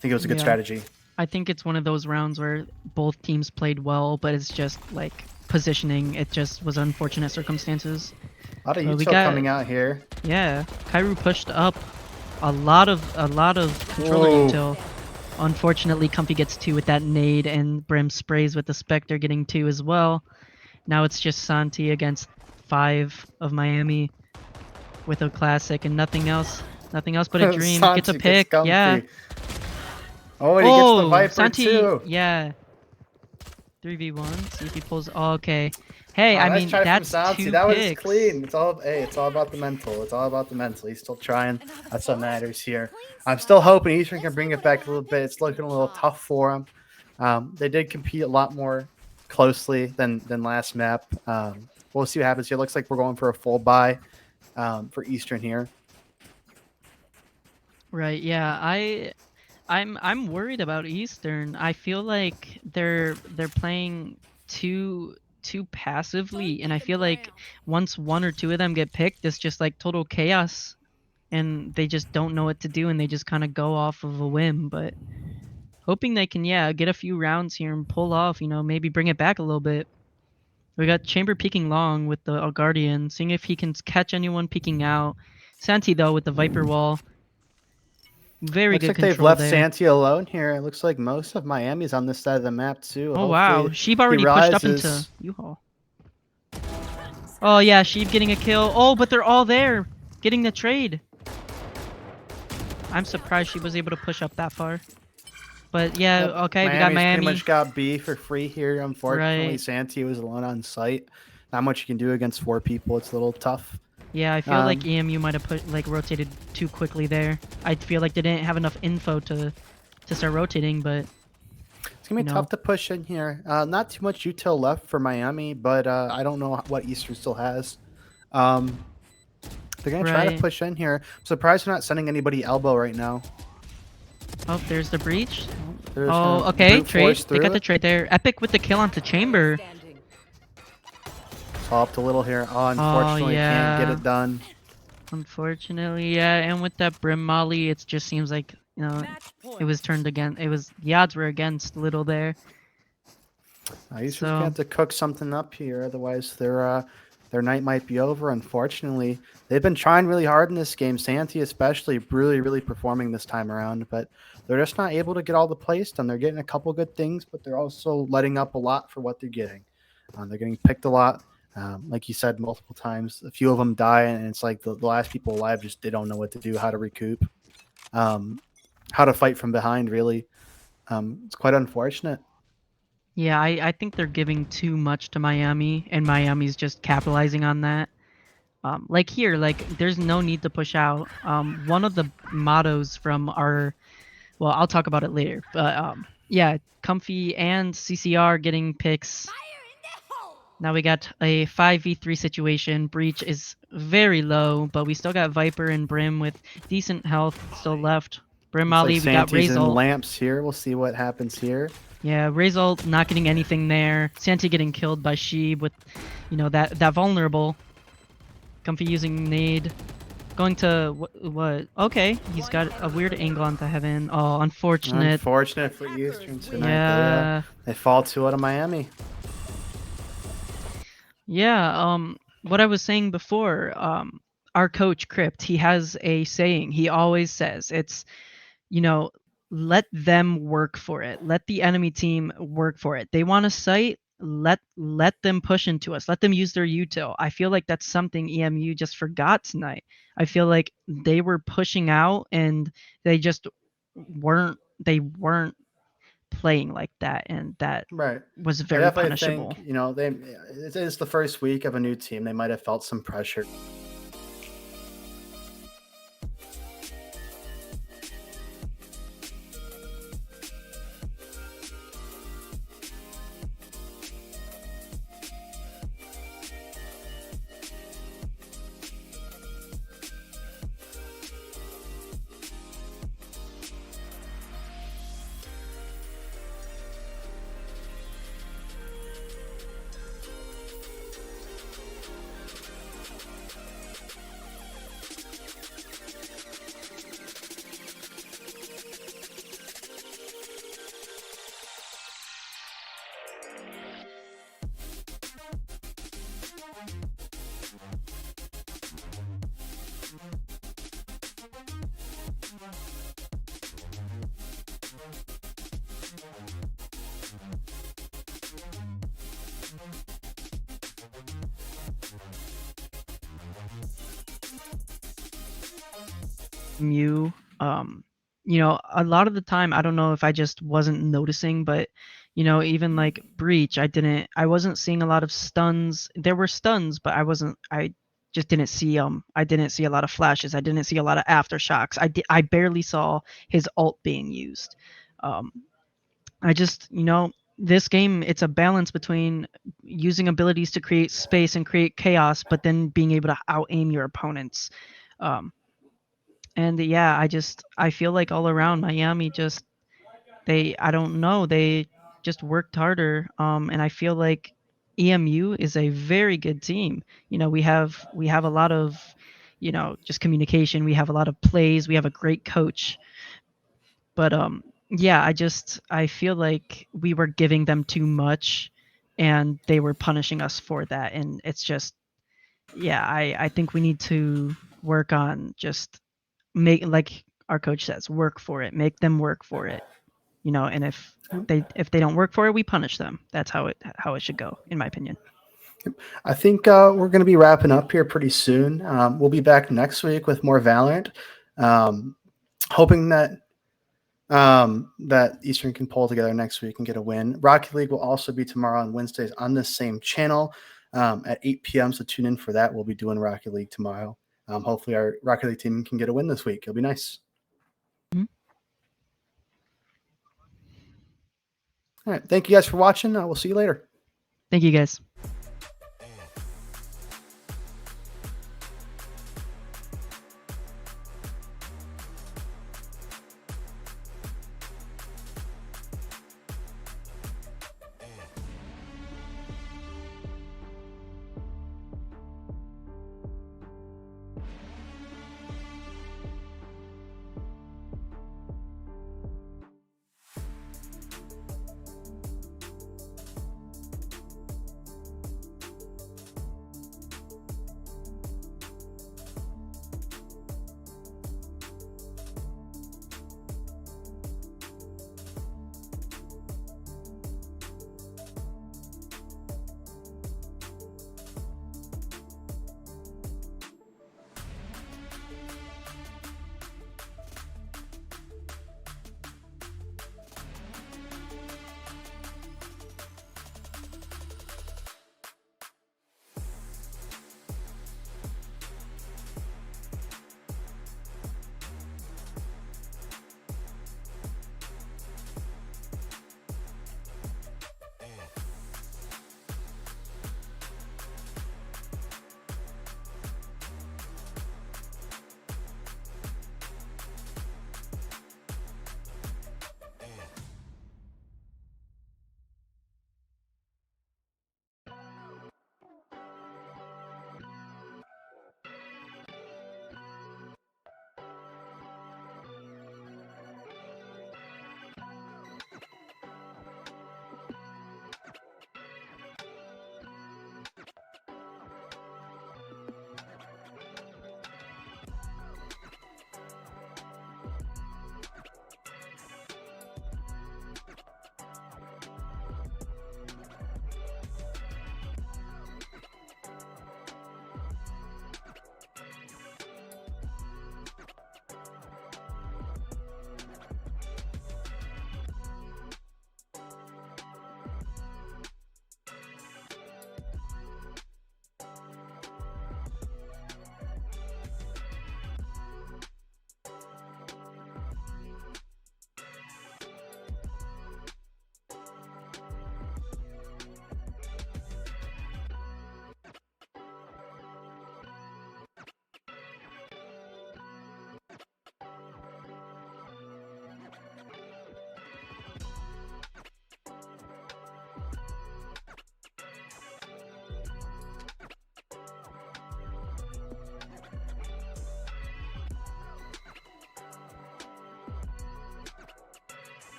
think it was a good Yeah. strategy. I think it's one of those rounds where both teams played well, but it's just like positioning. It just was unfortunate circumstances. A lot of So we util got- coming out here. Yeah, Kairu pushed up a lot of controller Whoa. util. Unfortunately, Comfy gets 2 with that nade, and Brim sprays with the Spectre getting 2 as well. Now it's just Santi against 5 of Miami with a classic and nothing else. Nothing else but a dream. Gets a Santi pick. Comfy. Yeah. Oh, and he gets the Oh, Viper Santi. too. Yeah. 3v1. See if he pulls. Oh, okay. Hey, I Nice mean try from that's Santi. 2 That was picks. clean. It's all about the mental. It's all about the mental. He's still trying. That's what matters here. I'm still hoping Eastern can bring it back a little bit. It's looking a little tough for them. They did compete a lot more closely than last map. We'll see what happens here. Looks like we're going for a full buy for Eastern here. Right. Yeah. I'm worried about Eastern. I feel like they're playing too passively, and I feel like once 1 or 2 of them get picked, it's just like total chaos, and they just don't know what to do, and they just kind of go off of a whim. But hoping they can, get a few rounds here and pull off, maybe bring it back a little bit. We got Chamber peeking long with the Guardian, seeing if he can catch anyone peeking out. Santi though with the Viper wall. Very Looks good like control they've left there. Santi alone here. It looks like most of Miami's on this side of the map too. Oh wow, Hopefully Sheeb already pushed up into realizes- U-Haul. Oh yeah, Sheeb getting a kill. Oh, but they're all there, getting the trade. I'm surprised she was able to push up that far. But yeah, Yep, okay, we got Miami's Miami. pretty much got B for free here. Unfortunately, Right. Santi was alone on site. Not much you can do against 4 people. It's a little tough. Yeah, I feel like Um, EMU might have rotated too quickly there. I feel like they didn't have enough info to start rotating, but It's gonna be No. tough to push in here. Not too much util left for Miami, but I don't know what Eastern still has. They're gonna try to Right. push in here. I'm surprised they're not sending anybody elbow right now. oh, there's the breach. They're just Oh, gonna okay, brute trade. force They got through the it. trade there. Epic with the kill onto Chamber. Fall up to Little here. Oh, unfortunately, can't get yeah. it done. Unfortunately, yeah, and with that Brim Molly, it just seems like, it was turned again. The odds were against Little there. Eastern's So- gonna have to cook something up here, otherwise their night might be over. Unfortunately, they've been trying really hard in this game. Santi, especially, really performing this time around, but they're just not able to get all the plays done. They're getting a couple good things, but they're also letting up a lot for what they're getting. They're getting picked a lot. Like you said multiple times, a few of them die, and it's like the last people alive just they don't know what to do, how to recoup, how to fight from behind. Really, it's quite unfortunate. Yeah, I think they're giving too much to Miami, and Miami's just capitalizing on that. Like here, there's no need to push out. One of the mottos from our, well, I'll talk about it later, but yeah, Comfy and CCR getting picks. Now we got a 5v3 situation. Breach is very low, but we still got Viper and Brim with decent health still left. Brim Looks Molly, like we got Santi's in Razor. lamps here. We'll see what happens here. Yeah, Razor not getting anything there. Santi getting killed by Sheeb with, that vulnerable. Comfy using nade. Going to what? Okay, he's got a weird angle onto heaven. Oh, unfortunate. Unfortunate for Eastern tonight. Yeah. They fall 2 out of Miami. Yeah, what I was saying before, our coach Crypt, he has a saying. He always says it's, let them work for it. Let the enemy team work for it. They want a site, let them push into us. Let them use their util. I feel like that's something EMU just forgot tonight. I feel like they were pushing out and they just weren't playing like that, and that Right. was I very definitely punishable. think, it is the first week of a new team. They might have felt some pressure. EMU, a lot of the time, I don't know if I just wasn't noticing, but even like Breach, I wasn't seeing a lot of stuns. There were stuns, but I just didn't see I didn't see a lot of flashes. I didn't see a lot of aftershocks. I barely saw his ult being used. Um, I just, this game, it's a balance between using abilities to create space and create chaos, but then being able to out aim your opponents. And yeah, I feel like all around Miami just I don't know, they just worked harder. And I feel like EMU is a very good team. We have a lot of, just communication. We have a lot of plays. We have a great coach. But yeah, I feel like we were giving them too much, and they were punishing us for that. And it's just, yeah, I think we need to work on just make, like our coach says, work for it, make them work for it, and if they don't work for it, we punish them. That's how it should go, in my opinion. I think we're going to be wrapping up here pretty soon. We'll be back next week with more Valorant. Hoping that Eastern can pull together next week and get a win. Rocket League will also be tomorrow on Wednesdays on this same channel at 8 p.m. So tune in for that. We'll be doing Rocket League tomorrow. Hopefully our Rocket League team can get a win this week. It'll be nice. Mhm. All right. Thank you guys for watching. We'll see you later. Thank you, guys.